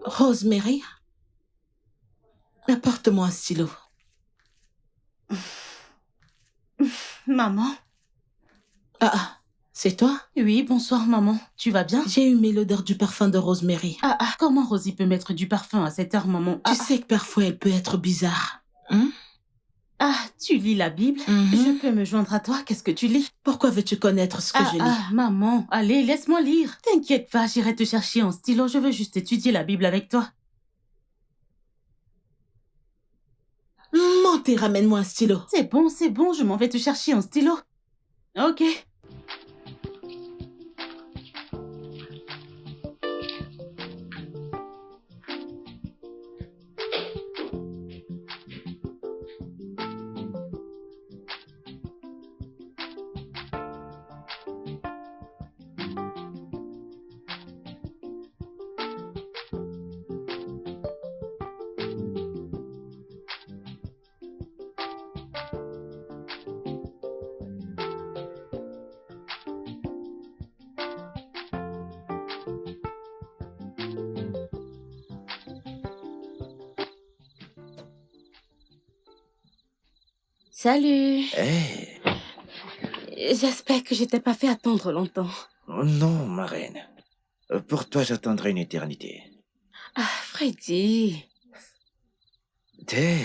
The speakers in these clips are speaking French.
Rosemary, apporte-moi un stylo. Maman? C'est toi? Oui, bonsoir maman. Tu vas bien? J'ai humé l'odeur du parfum de Rosemary. Comment Rosie peut mettre du parfum à cette heure, maman? Tu sais que parfois elle peut être bizarre. Tu lis la Bible? Mhm. Je peux me joindre à toi? Qu'est-ce que tu lis? Pourquoi veux-tu connaître ce que je lis? Maman, allez, laisse-moi lire. T'inquiète pas, j'irai te chercher un stylo. Je veux juste étudier la Bible avec toi. Monte et ramène-moi un stylo. C'est bon, je m'en vais te chercher un stylo. Ok. Salut. Hey. J'espère que je t'ai pas fait attendre longtemps. Oh non, ma reine. Pour toi, j'attendrai une éternité. Freddy. T'es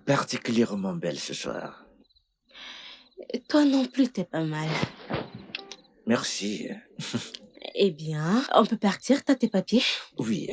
particulièrement belle ce soir. Toi non plus, t'es pas mal. Merci. Eh bien, on peut partir, t'as tes papiers? Oui.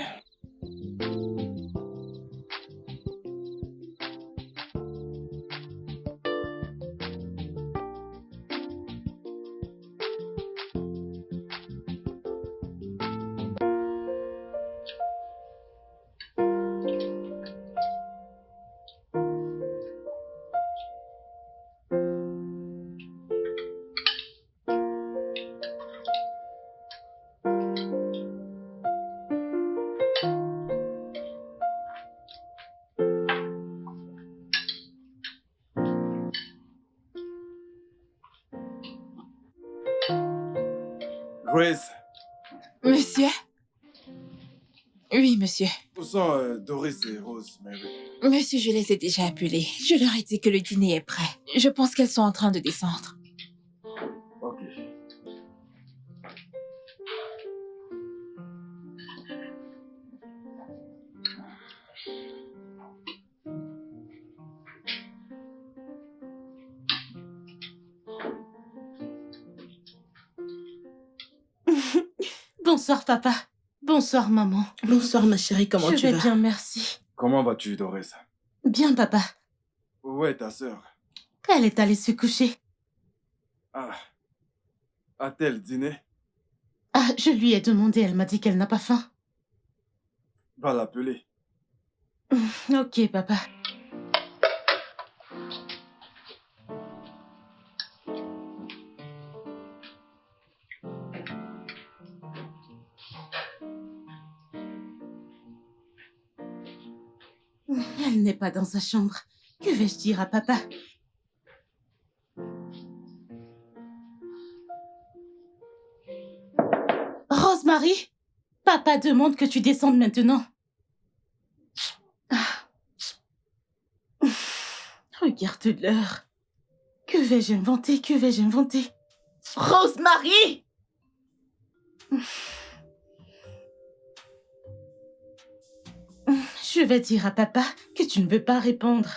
Grace. Monsieur? Oui, monsieur. Où sont Doris et Rosemary? Monsieur, je les ai déjà appelés. Je leur ai dit que le dîner est prêt. Je pense qu'elles sont en train de descendre. Ok. Bonsoir, papa. Bonsoir, maman. Bonsoir, ma chérie, comment tu vas? Je vais bien, merci. Comment vas-tu, Doris? Bien, papa. Où est ta sœur? Elle est allée se coucher. A-t-elle dîné? Je lui ai demandé, elle m'a dit qu'elle n'a pas faim. Va l'appeler. Ok, papa. Elle n'est pas dans sa chambre. Que vais-je dire à papa? Rosemary, papa demande que tu descendes maintenant. Regarde l'heure. Que vais-je inventer? Rosemary! Je vais dire à papa que tu ne veux pas répondre.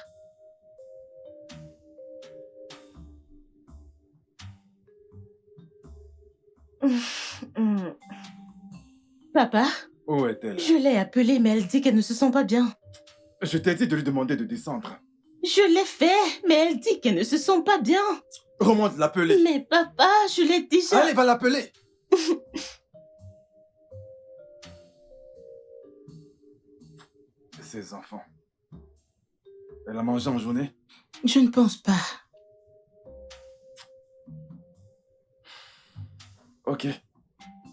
Papa? Où est-elle? Je l'ai appelée, mais elle dit qu'elle ne se sent pas bien. Je t'ai dit de lui demander de descendre. Je l'ai fait, mais elle dit qu'elle ne se sent pas bien. Remonte l'appeler. Mais papa, je l'ai déjà... Allez, va l'appeler. Ces enfants. Elle a mangé en journée? Je ne pense pas. Ok.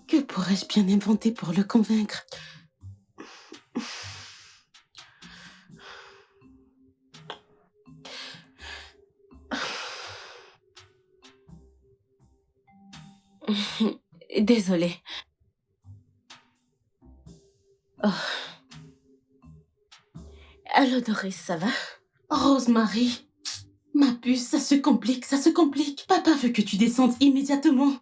Que pourrais-je bien inventer pour le convaincre? Désolée. Allô, Doris, ça va? Rosemary, ma puce, ça se complique, ça se complique. Papa veut que tu descendes immédiatement.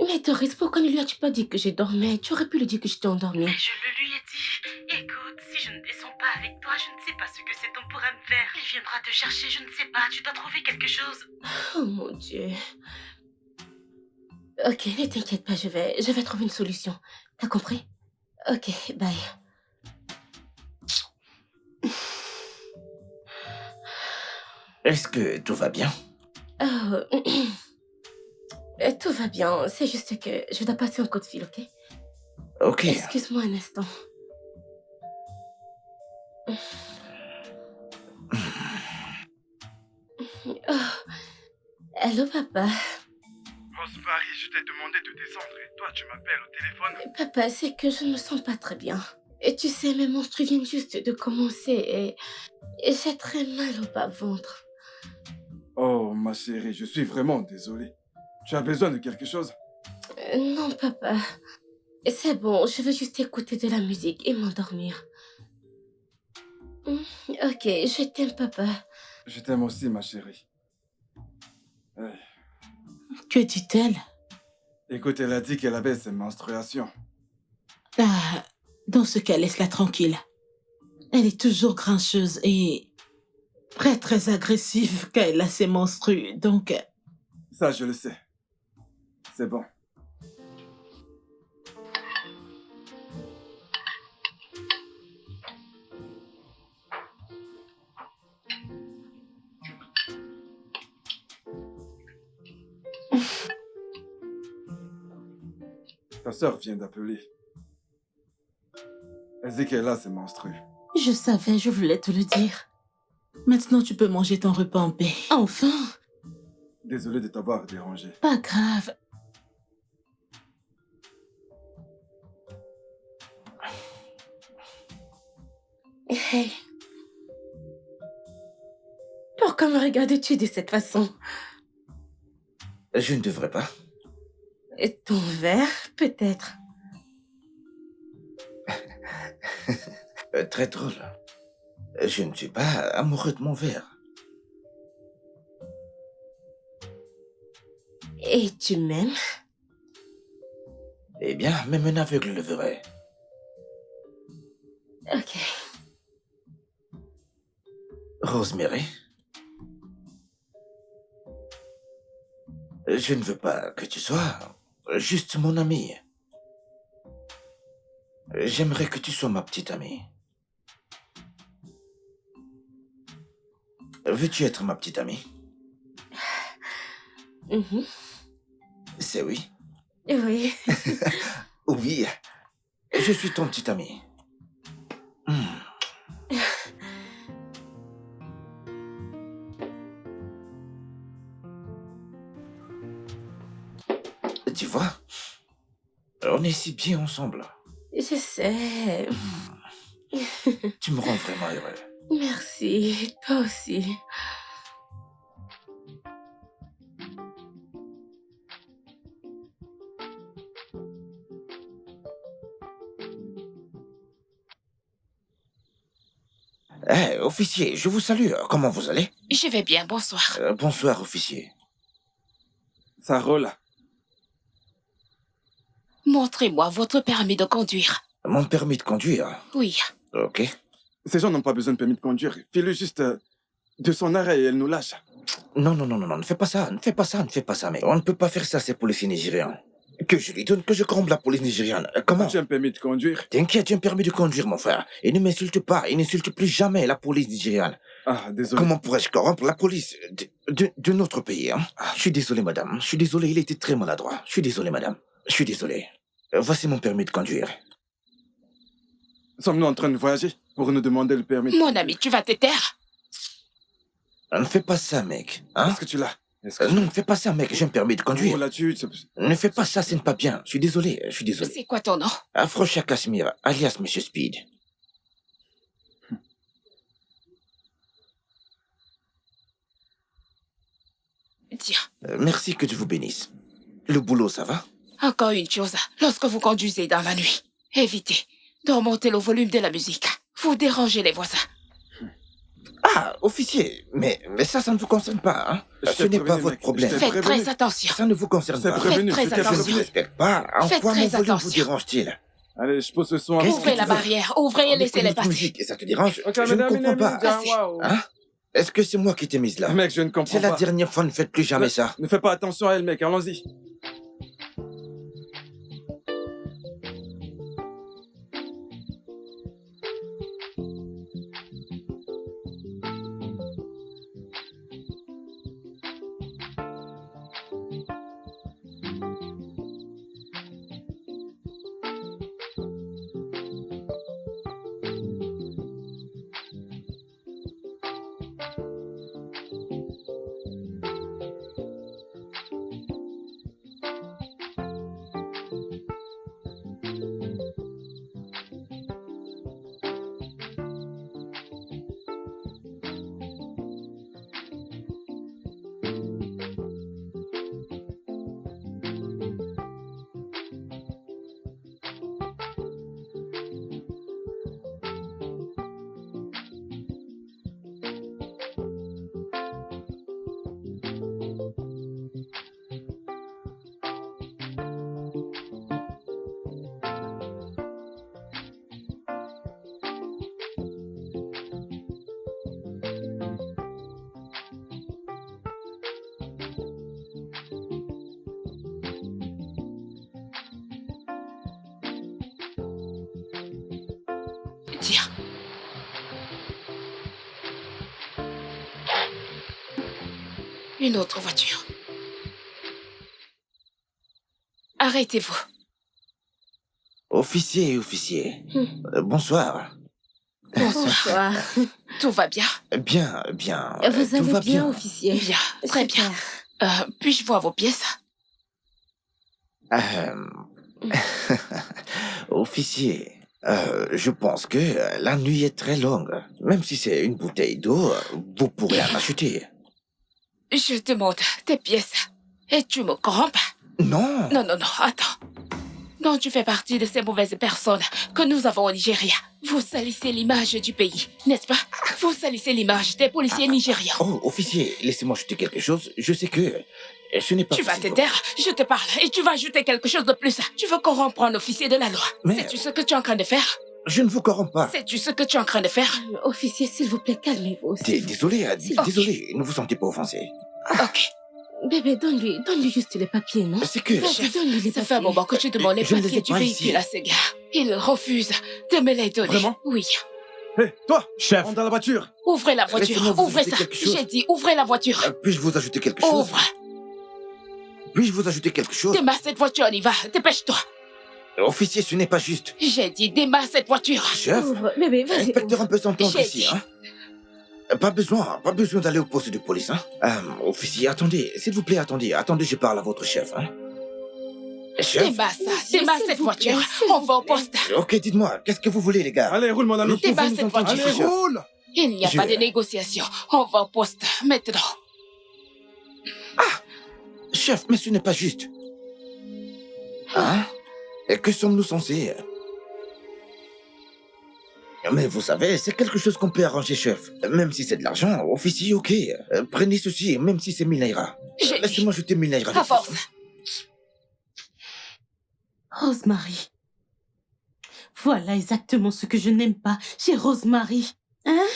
Mais Doris, pourquoi ne lui as-tu pas dit que je dormais? Tu aurais pu lui dire que j'étais endormie. Mais je le lui ai dit. Écoute, si je ne descends pas avec toi, je ne sais pas ce que cet homme pourra me faire. Il viendra te chercher, je ne sais pas. Tu dois trouver quelque chose. Oh mon Dieu. Ok, ne t'inquiète pas, je vais trouver une solution. T'as compris? Ok, bye. Est-ce que tout va bien? Oh, tout va bien, c'est juste que je dois passer un coup de fil, ok? Ok. Excuse-moi un instant. Oh. Allô, papa? Rosemary, je t'ai demandé de descendre et toi, tu m'appelles au téléphone. Papa, c'est que je ne me sens pas très bien. Et tu sais, mes monstres viennent juste de commencer et j'ai très mal au bas-ventre. Oh, ma chérie, je suis vraiment désolé. Tu as besoin de quelque chose? Non, papa. C'est bon, je veux juste écouter de la musique et m'endormir. Ok, je t'aime, papa. Je t'aime aussi, ma chérie. Que dit-elle? Écoute, elle a dit qu'elle avait ses menstruations. Ah, dans ce cas, laisse-la tranquille. Elle est toujours grincheuse et très agressive quand elle a ses menstrues, donc... Ça, je le sais. C'est bon. Ta sœur vient d'appeler. Elle dit qu'elle a ses menstrues. Je savais, je voulais te le dire. Maintenant, tu peux manger ton repas en paix. Enfin, Désolé de t'avoir dérangé. pas grave. Hey. Pourquoi me regardes-tu de cette façon? Je ne devrais pas. Et ton verre, peut-être? Très drôle. Je ne suis pas amoureux de mon verre. Et tu m'aimes? Eh bien, même un aveugle le verrait. Ok. Rosemary? Je ne veux pas que tu sois juste mon amie. J'aimerais que tu sois ma petite amie. Veux-tu être ma petite amie? Mhm. C'est oui. Oui. Oui, je suis ton petit ami. Tu vois, on est si bien ensemble. Je sais. Tu me rends vraiment heureux. Merci. Toi aussi. Officier, je vous salue. Comment vous allez? Je vais bien, bonsoir. Bonsoir, officier. Ça roule. Montrez-moi votre permis de conduire. Mon permis de conduire. Oui. Ok. Ces gens n'ont pas besoin de permis de conduire. Fais-le juste de son arrêt et elle nous lâche. Non, ne fais pas ça, mais on ne peut pas faire ça, ces policiers nigérians. Que je lui donne, que je comble la police nigériane. Comment? Tu as un permis de conduire? T'inquiète, j'ai un permis de conduire, mon frère. Et ne m'insulte pas, et n'insulte plus jamais la police nigériane. Ah, désolé. Comment pourrais-je corrompre la police de notre pays, hein? Je suis désolé, madame. Je suis désolé, il était très maladroit. Je suis désolé, madame. Je suis désolé. Voici mon permis de conduire. Sommes-nous en train de voyager pour nous demander le permis? Mon ami, tu vas te taire. Ne fais pas ça, mec. Hein? Est-ce que tu l'as? Non, ne fais pas ça, mec. J'ai un permis de conduire. Oh, là-dessus, Ne fais pas ça, ce n'est pas bien. Je suis désolé. C'est quoi ton nom? Afrocha Kashmir, alias Monsieur Speed. Tiens. Merci, que Dieu vous bénisse. Le boulot, ça va? Encore une chose, lorsque vous conduisez dans la nuit, évitez d'augmenter le volume de la musique. Vous dérangez les voisins. Ah, officier, mais ça ne vous concerne pas, hein? Je Ce t'ai n'est pas prévenu, votre mec, problème. je t'ai Faites prévenu. très attention. Ça ne vous concerne Je t'ai pas. prévenu, Faites je très t'ai Je ne vous attention. prévenu. respecte pas. En Faites quoi mon très volume vous attention. dérange-t-il? Allez, je pose ce son à Qu'est-ce fond. Ouvrez que la tu veux? barrière, ouvrez et On écoute laissez-les notre passer. musique et ça te dérange? Ok, Je ne madame, comprends pas. Assez. waouh. Hein? Est-ce que c'est moi qui t'ai mise là? Mec, je ne comprends C'est pas. la dernière fois, ne faites plus jamais ça. Ne fais pas attention à elle, mec, allons-y. Tiens. Une autre voiture. Arrêtez-vous. Officier. Bonsoir. Bonsoir. Tout va bien? Bien. Vous Tout allez va bien, officier? Bien, très bien. Puis-je voir vos pièces? Officier, je pense que la nuit est très longue. Même si c'est une bouteille d'eau, vous pourrez en acheter. Je demande tes pièces. Et tu me corrompes? Non. Non, attends. Non, tu fais partie de ces mauvaises personnes que nous avons au Nigeria. Vous salissez l'image du pays, n'est-ce pas? Vous salissez l'image des policiers nigérians. Oh, officier, laissez-moi ajouter quelque chose. Je sais que ce n'est pas Tu vas facile te taire, je te parle, et tu vas ajouter quelque chose de plus. Tu veux corrompre un officier de la loi. Mais- Sais-tu ce que tu es en train de faire? Je ne vous corromps pas. Sais-tu ce que tu es en train de faire? Officier, s'il vous plaît, calmez-vous. Désolé, Ok. désolé, ne vous sentez pas offensé. Ok. Bébé, donne-lui juste les papiers, non? C'est que... Vas-y, donne-lui les Ça fait un papiers. moment que tu demandes les Je ne les ai papiers du pas véhicule ici. à ce gars. Il refuse de me les donner. Vraiment? Oui. Hé, toi, Chef, rentre dans la voiture. Ouvrez la voiture, Laissez-moi vous ouvrez ajouter ça. quelque chose. J'ai dit, ouvrez la voiture. Puis-je vous ajouter quelque chose? Ouvre. Puis-je vous ajouter quelque chose? Démarre cette voiture, on y va. Dépêche-toi. Officier, ce n'est pas juste. J'ai dit, démarre cette voiture. Chef, Ouvre, bébé, vas-y. inspecteur ouvre. un peu s'entendre J'ai ici, dit. hein? Pas besoin d'aller au poste de police, hein? Officier, attendez, s'il vous plaît, attendez, je parle à votre chef, hein? Chef? Démarre ça, Monsieur, démarre s'il cette vous plaît, voiture. s'il On vous va au plaît. poste. Ok, dites-moi, qu'est-ce que vous voulez, les gars? Allez, roule, mon ami. Nous pouvons Démarre nous cette entendre voiture. Allez, ici, chef. roule. Il n'y a Je- pas de négociation. On va au poste maintenant. Chef, mais ce n'est pas juste. Hein? Et que sommes-nous censés? Mais vous savez, c'est quelque chose qu'on peut arranger, chef. Même si c'est de l'argent, officier, ok. Prenez ceci, même si c'est 1000 naira. J'ai dit, Laissez-moi jeter 1000 naira. à force. Rosemary. Voilà exactement ce que je n'aime pas chez Rosemary. Hein?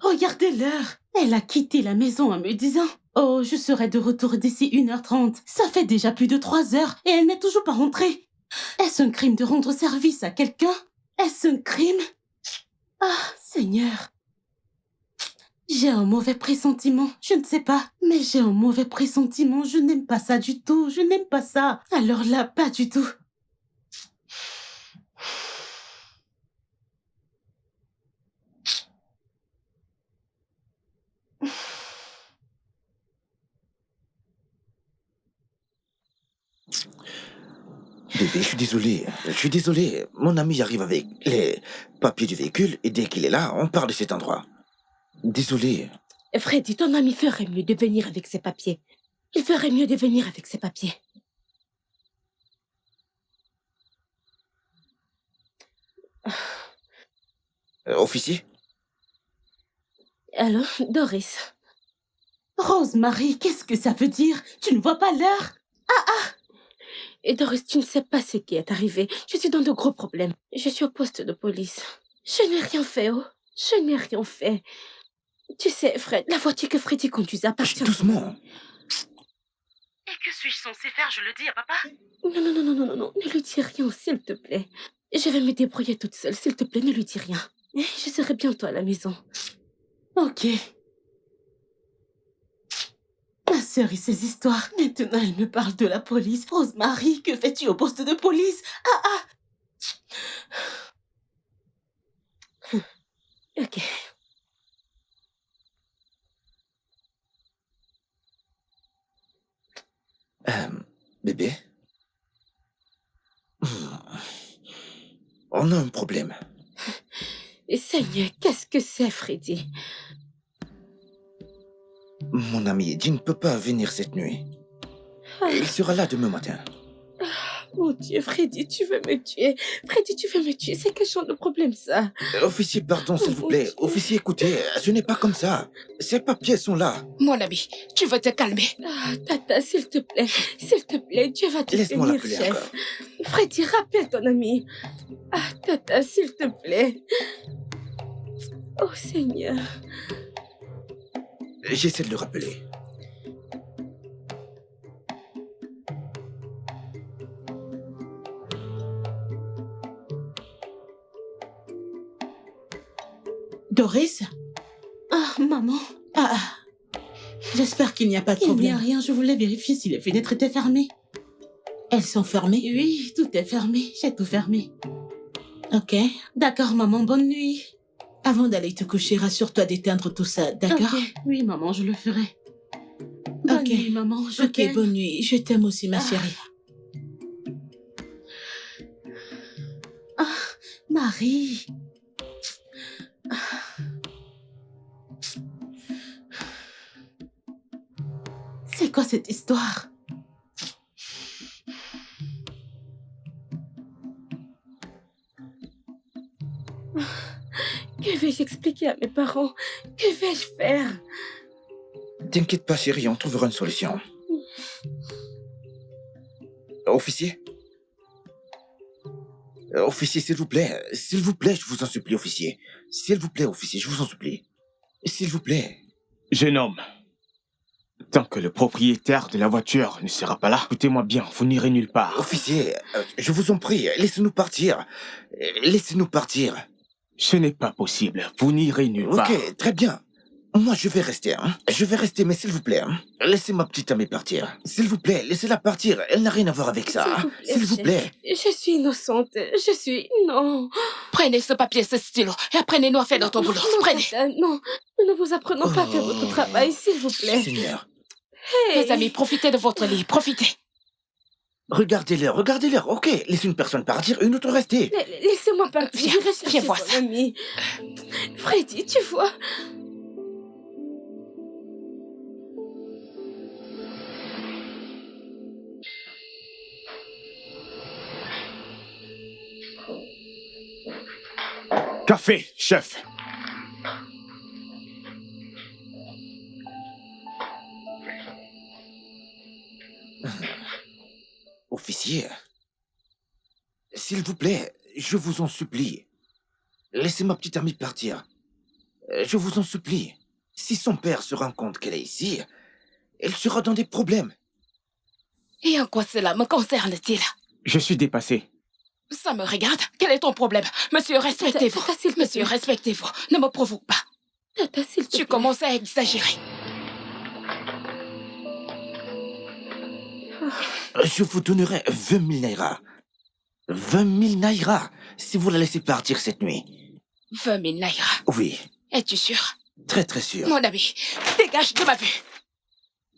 Regardez l'heure. Elle a quitté la maison en me disant « Oh, je serai de retour d'ici 1h30. » Ça fait déjà plus de 3 heures et elle n'est toujours pas rentrée. Est-ce un crime de rendre service à quelqu'un? Est-ce un crime? Ah, Seigneur. J'ai un mauvais pressentiment. Je ne sais pas, mais j'ai un mauvais pressentiment. Je n'aime pas ça du tout. Je n'aime pas ça. Alors là, pas du tout. Bébé, je suis désolé. Mon ami arrive avec les papiers du véhicule et dès qu'il est là, on part de cet endroit. Désolé. Freddy, ton ami ferait mieux de venir avec ses papiers. Il ferait mieux de venir avec ses papiers. Officier? Alors, Doris. Rosemary, qu'est-ce que ça veut dire? Tu ne vois pas l'heure? Et Doris, tu ne sais pas ce qui est arrivé. Je suis dans de gros problèmes. Je suis au poste de police. Je n'ai rien fait, oh. Je n'ai rien fait. Tu sais, Fred, la voiture que Freddy conduisait appartient... Doucement. Et que suis-je censée faire? Je le dis à papa? Non. Ne lui dis rien, s'il te plaît. Je vais me débrouiller toute seule. S'il te plaît, ne lui dis rien. Je serai bientôt à la maison. Ok. Ma sœur et ses histoires. Maintenant, elle me parle de la police. Rosemary, que fais-tu au poste de police? Ok. Bébé? On a un problème. Seigneur, qu'est-ce que c'est, Freddy? Mon ami Eddie ne peut pas venir cette nuit. Il sera là demain matin. Mon Dieu, Freddy, tu veux me tuer. Freddy, tu veux me tuer. C'est quel genre de problème, ça? Officier, pardon, s'il vous plaît. Officier, écoutez, ce n'est pas comme ça. Ces papiers sont là. Mon ami, tu veux te calmer. Tata, s'il te plaît. S'il te plaît, Dieu va te Laisse-moi bénir, l'appeler chef. encore. Freddy, rappelle ton ami. Tata, s'il te plaît. Oh, Seigneur. J'essaie de le rappeler. Doris? Maman. J'espère qu'il n'y a pas de Il n'y a problème. rien, je voulais vérifier si les fenêtres étaient fermées. Elles sont fermées? Oui, tout est fermé. J'ai tout fermé. Ok. D'accord, maman, bonne nuit. Avant d'aller te coucher, rassure-toi d'éteindre tout ça, d'accord? Ok. Oui, maman, je le ferai. Bonne Ok. nuit, maman, je Ok, t'aime. bonne nuit. Je t'aime aussi, ma chérie. Marie. C'est quoi cette histoire? Que vais-je expliquer à mes parents? Que vais-je faire? T'inquiète pas, chérie, on trouvera une solution. Officier? Officier, s'il vous plaît, je vous en supplie, officier. S'il vous plaît, officier, je vous en supplie. S'il vous plaît. Jeune homme, tant que le propriétaire de la voiture ne sera pas là, écoutez-moi bien, vous n'irez nulle part. Officier, je vous en prie, laissez-nous partir. Laissez-nous partir. Ce n'est pas possible, vous n'irez nulle part. Ok, très bien. Moi, je vais rester, hein. Je vais rester, mais s'il vous plaît, hein, laissez ma petite amie partir. S'il vous plaît, laissez-la partir. Elle n'a rien à voir avec ça. hein. S'il vous plaît. Je suis innocente. Non. Prenez ce papier, ce stylo, et apprenez-nous à faire notre boulot. Non, Prenez. tata, non. Nous ne vous apprenons pas à faire votre travail, s'il vous plaît. Seigneur. Mes amis, profitez de votre lit, profitez. Regardez-leur, ok. Laissez une personne partir, une autre rester. Laissez-moi partir. Viens, J'irai chercher viens voir son ça. ami. Freddy, tu vois. Café, chef. Officier, s'il vous plaît, je vous en supplie. Laissez ma petite amie partir. Je vous en supplie. Si son père se rend compte qu'elle est ici, elle sera dans des problèmes. Et en quoi cela me concerne-t-il? Je suis dépassé. Ça me regarde. Quel est ton problème? Monsieur, respectez-vous. Tata, s'il te plaît. Monsieur, respectez-vous. Ne me provoque pas. Tata, s'il te Tu plaît. commences à exagérer. Je vous donnerai 20 000 naira. 20 000 naira, si vous la laissez partir cette nuit. 20 000 naira. Oui, Es-tu sûr? très très sûr. Mon ami, dégage de ma vue.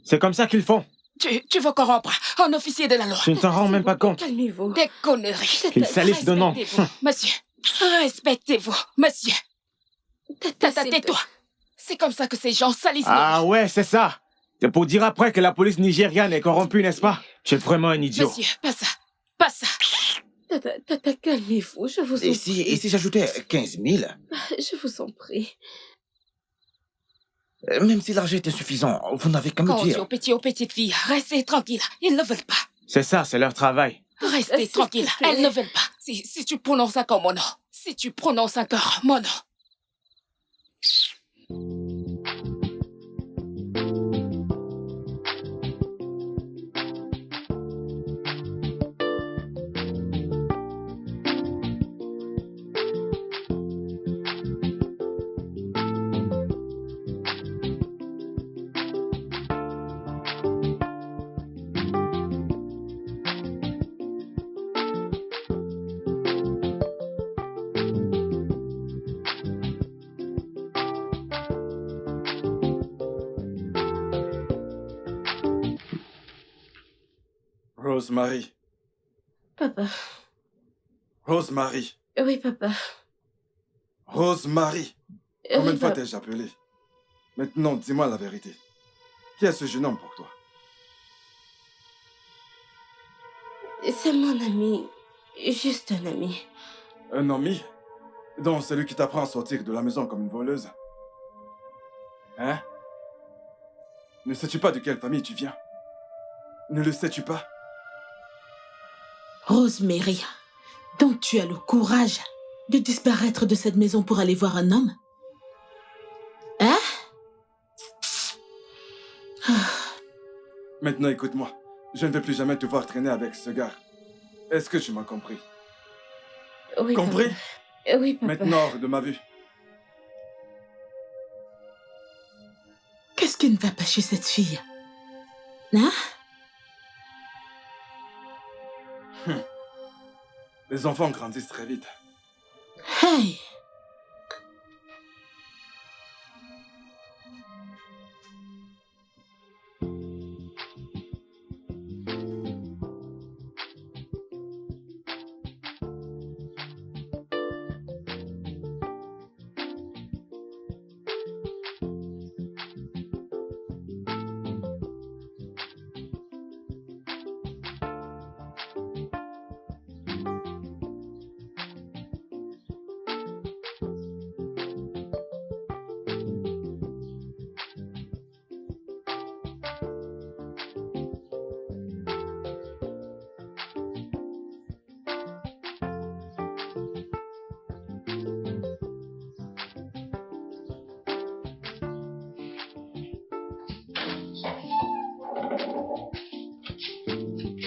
C'est comme ça qu'ils font. Tu veux corrompre un officier de la loi. Tu ne t'en rends même pas compte. Calmez-vous. Des conneries. Ils salissent de nom. Respectez-vous, monsieur. Respectez-vous, monsieur. Tata, s'il te- tais-toi. C'est comme ça que ces gens salissent nos Ah noms. ouais, c'est ça. C'est pour dire après que la police nigériane est corrompue, n'est-ce pas? Tu es vraiment un idiot. Monsieur, pas ça. Pas ça. Tata, calmez-vous, je vous en Et prie. si j'ajoutais 15 000? Je vous en prie. Même si l'argent est insuffisant, vous n'avez qu'à me Quand on dit dire. aux petites filles, restez tranquilles. Ils ne veulent pas. C'est ça, c'est leur travail. Restez s'il te tranquilles. plaît. Elles ne veulent pas. Si tu prononces encore mon nom. Si tu prononces encore mon nom. Rosemary. Papa. Rosemary. Oui, papa. Rosemary. Combien de fois papa. t'ai-je appelé? Maintenant, dis-moi la vérité. Qui est ce jeune homme pour toi? C'est mon ami. Juste un ami. Un ami? Donc, celui qui t'apprend à sortir de la maison comme une voleuse? Hein? Ne sais-tu pas de quelle famille tu viens? Ne le sais-tu pas? Rosemary, donc tu as le courage de disparaître de cette maison pour aller voir un homme? Hein? Maintenant, écoute-moi. Je ne veux plus jamais te voir traîner avec ce gars. Est-ce que tu m'as compris? Oui, Compris? papa. Oui, papa. Maintenant, hors de ma vue. Qu'est-ce qui ne va pas chez cette fille? Hein? Les enfants grandissent très vite. Hey!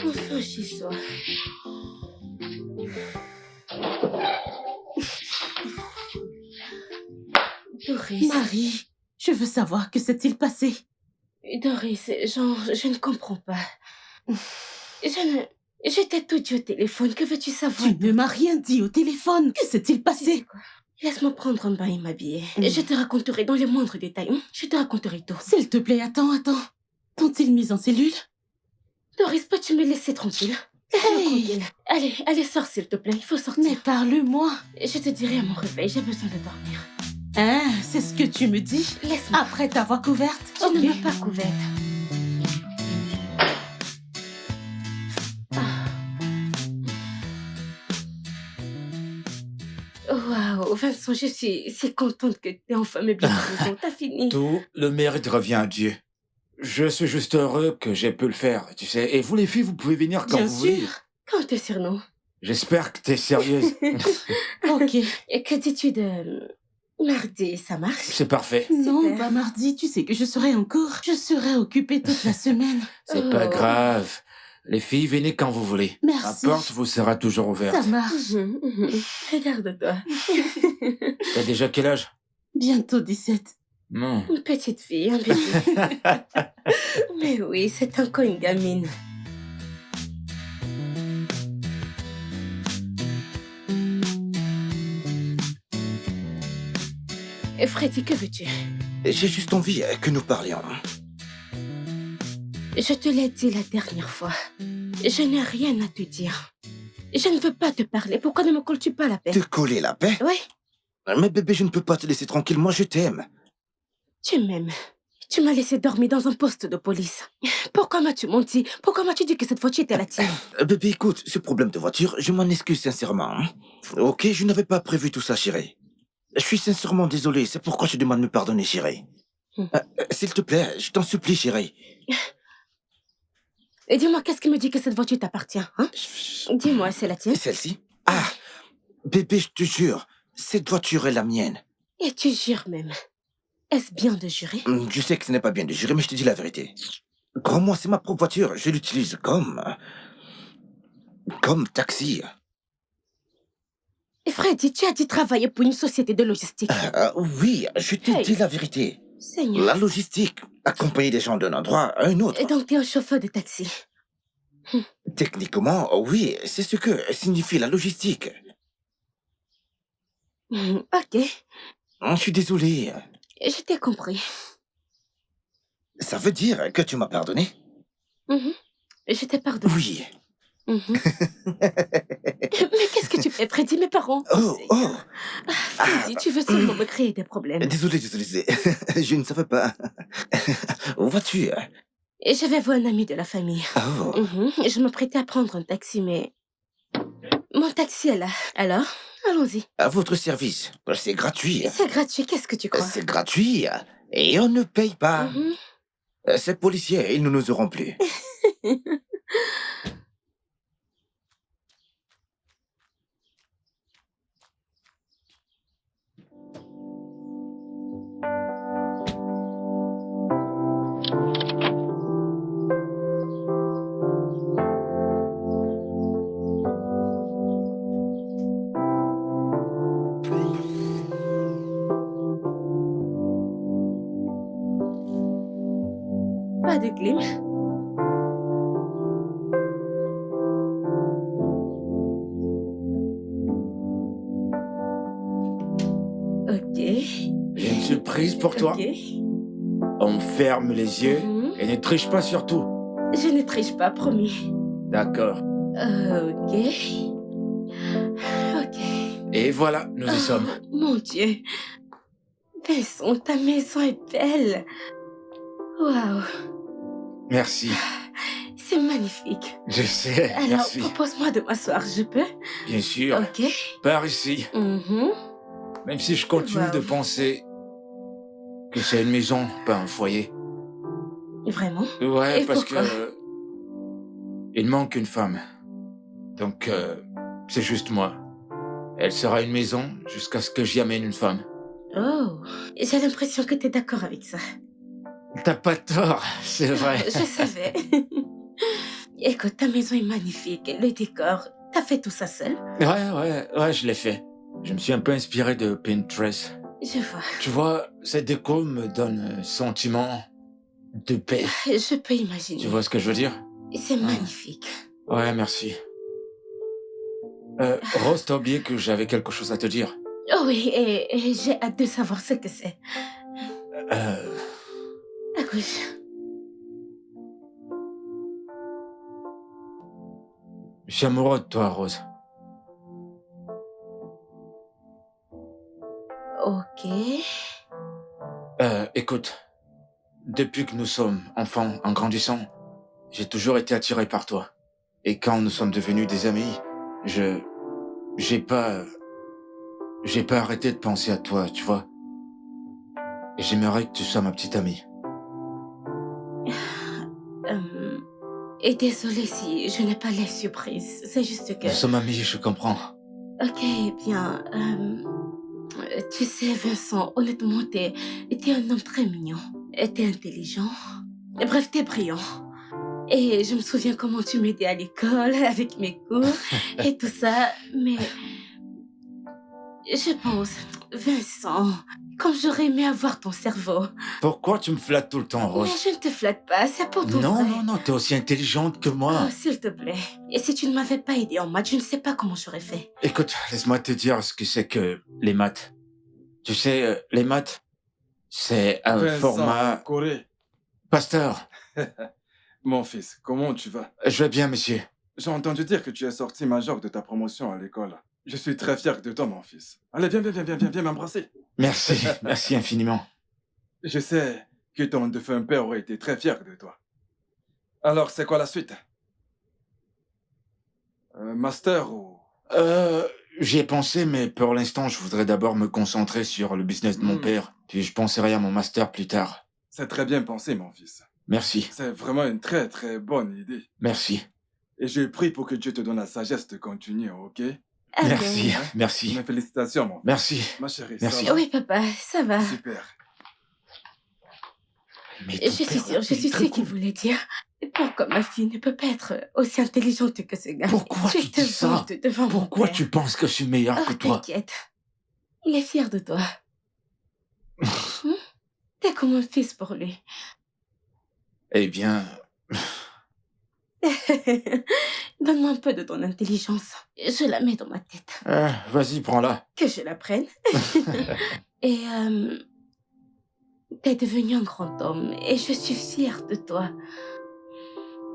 Enfin, chez soi. Doris. Marie, je veux savoir que s'est-il passé. Doris, je ne comprends pas. J'étais tout dit au téléphone. Que veux-tu savoir? Tu ne m'as rien dit au téléphone. Que s'est-il Tu sais passé? quoi? Laisse-moi prendre un bain et m'habiller. Je te raconterai dans les moindres détails. Je te raconterai tout. S'il te plaît, attends. T'ont-ils mis en cellule? Doris, peux-tu me laisser tranquille? Laisse-moi Hey! tranquille. Allez, sors s'il te plaît. Il faut sortir. Mais parle-moi. Je te dirai à mon réveil. J'ai besoin de dormir. Hein, c'est ce que tu me dis? Laisse-moi. Après t'avoir couverte? Tu ne Ok. m'as pas couverte. Waouh, Vincent, je suis si contente que tu aies enfin mes bien raison. T'as fini. Tout le mérite revient à Dieu. Je suis juste heureux que j'ai pu le faire, tu sais. Et vous les filles, vous pouvez venir quand Bien vous voulez. sûr. Comment te surnom? J'espère que t'es sérieuse. Ok. Et que dis-tu de mardi? Ça marche? C'est parfait. Non, Super. bah mardi, tu sais que je serai en cours. Je serai occupée toute la semaine. C'est pas Oh. grave. Les filles, venez quand vous voulez. Merci. La porte vous sera toujours Ça ouverte. marche. Regarde-toi. T'as déjà quel âge? Bientôt 17. Non. Une petite fille, un bébé. Mais oui, c'est encore une gamine. Et Freddy, que veux-tu? J'ai juste envie que nous parlions. Je te l'ai dit la dernière fois. Je n'ai rien à te dire. Je ne veux pas te parler. Pourquoi ne me colles-tu pas la paix? Te coller la paix? Oui, Mais bébé, je ne peux pas te laisser tranquille. Moi, je t'aime. tu m'aimes. Tu m'as laissé dormir dans un poste de police. Pourquoi m'as-tu menti? Pourquoi m'as-tu dit que cette voiture était la tienne? Bébé, écoute, ce problème de voiture, je m'en excuse sincèrement. Hein. Ok, je n'avais pas prévu tout ça, chérie. Je suis sincèrement désolé, c'est pourquoi je demande de me pardonner, chérie. S'il te plaît, je t'en supplie, chérie. Et dis-moi, qu'est-ce qui me dit que cette voiture t'appartient, hein? Dis-moi, c'est la tienne? Celle-ci? Ah, bébé, je te jure, cette voiture est la mienne. Et tu jures même. Est-ce bien de jurer? Je sais que ce n'est pas bien de jurer, mais je te dis la vérité. Crois-moi, c'est ma propre voiture, je l'utilise comme taxi. Et Freddy, tu as dit travailler pour une société de logistique. Oui, je te Hey. dis la vérité. Seigneur. La logistique, accompagner des gens d'un endroit à un autre. Et donc, tu es un chauffeur de taxi. Techniquement, oui, c'est ce que signifie la logistique. Ok, Je suis désolé. je t'ai compris. Ça veut dire que tu m'as pardonné? Je t'ai pardonné. Oui. Mais qu'est-ce que tu fais, Freddy? Mes parents. Oh. Freddy, tu veux seulement me créer des problèmes. Désolé. Je ne savais pas. Où vas-tu? Et j'avais vu un ami de la famille. Oh. Je me prêtais à prendre un taxi, mais... Mon taxi est là. Alors, allons-y. À votre service. C'est gratuit. C'est gratuit, qu'est-ce que tu crois? C'est gratuit. Et on ne paye pas. Ces policiers, ils ne nous auront plus. Pas de clim. Ok. J'ai une surprise pour toi. Ok. On ferme les yeux et ne triche pas surtout. Je ne triche pas, promis. D'accord. Ok. Ok. Et voilà, nous y sommes. Mon Dieu. Vincent, ta maison est belle. Waouh. Merci. C'est magnifique. Je sais, Alors, merci. propose-moi de m'asseoir, je peux? Bien sûr. Ok. Par ici. Même si je continue Wow. de penser que c'est une maison, pas un foyer. Vraiment? Ouais, Et parce pourquoi? que il manque une femme. Donc, c'est juste moi. Elle sera une maison jusqu'à ce que j'y amène une femme. Oh, j'ai l'impression que t'es d'accord avec ça. T'as pas tort, c'est vrai. Je savais. Écoute, ta maison est magnifique. Le décor, t'as fait tout ça seul? Ouais, je l'ai fait. Je me suis un peu inspiré de Pinterest. Je vois. Tu vois, cette déco me donne un sentiment de paix. Je peux imaginer. Tu vois ce que je veux dire? C'est magnifique. Ouais, merci. Rose, t'as oublié que j'avais quelque chose à te dire. Oh oui, et j'ai hâte de savoir ce que c'est. À gauche. Je suis amoureux de toi, Rose. Ok. Écoute, depuis que nous sommes enfants, en grandissant, j'ai toujours été attiré par toi. Et quand nous sommes devenus des amis, j'ai pas arrêté de penser à toi, tu vois. Et j'aimerais que tu sois ma petite amie. Et désolée si je n'ai pas l'air surprise. C'est juste que... Nous sommes amis, je comprends. Ok, bien. Tu sais, Vincent, honnêtement, t'es un homme très mignon. T'es intelligent. Bref, t'es brillant. Et je me souviens comment tu m'aidais à l'école, avec mes cours et tout ça. Mais je pense, Vincent, comme j'aurais aimé avoir ton cerveau. Pourquoi tu me flattes tout le temps, Rose? Mais je ne te flatte pas, c'est pour ton vrai. Non, t'es aussi intelligente que moi. Oh, s'il te plaît. Et si tu ne m'avais pas aidé en maths, je ne sais pas comment j'aurais fait. Écoute, laisse-moi te dire ce que c'est que les maths. Tu sais, les maths, c'est un Vincent, format... Corée. Pasteur, Mon fils, comment tu vas? je vais bien, monsieur. J'ai entendu dire que tu es sorti major de ta promotion à l'école. Je suis très fier de toi, mon fils. Allez, viens m'embrasser. Merci, merci infiniment. Je sais que ton défunt père aurait été très fier de toi. Alors, c'est quoi la suite? Master ou... J'y ai pensé, mais pour l'instant, je voudrais d'abord me concentrer sur le business de mon père, puis je penserai à mon master plus tard. C'est très bien pensé, mon fils. Merci. C'est vraiment une très très bonne idée. Merci. Et je prie pour que Dieu te donne la sagesse de continuer, ok? Merci. Hein? Merci. Mes félicitations, mon fils. Merci. Ma chérie, Merci. ça va? Oui, papa, ça va. Super. Mais Je suis sûre ce qu'il voulait dire. Pourquoi ma fille ne peut pas être aussi intelligente que ce gars? Pourquoi tu dis ça? vante devant mon Pourquoi père. tu penses que je suis meilleur que Oh, toi? t'inquiète. Il est fier de toi. T'es comme un fils pour lui. Eh bien, Donne-moi un peu de ton intelligence. Je la mets dans ma tête. vas-y, prends-la. Que je la prenne. Et t'es devenu un grand homme et je suis fière de toi.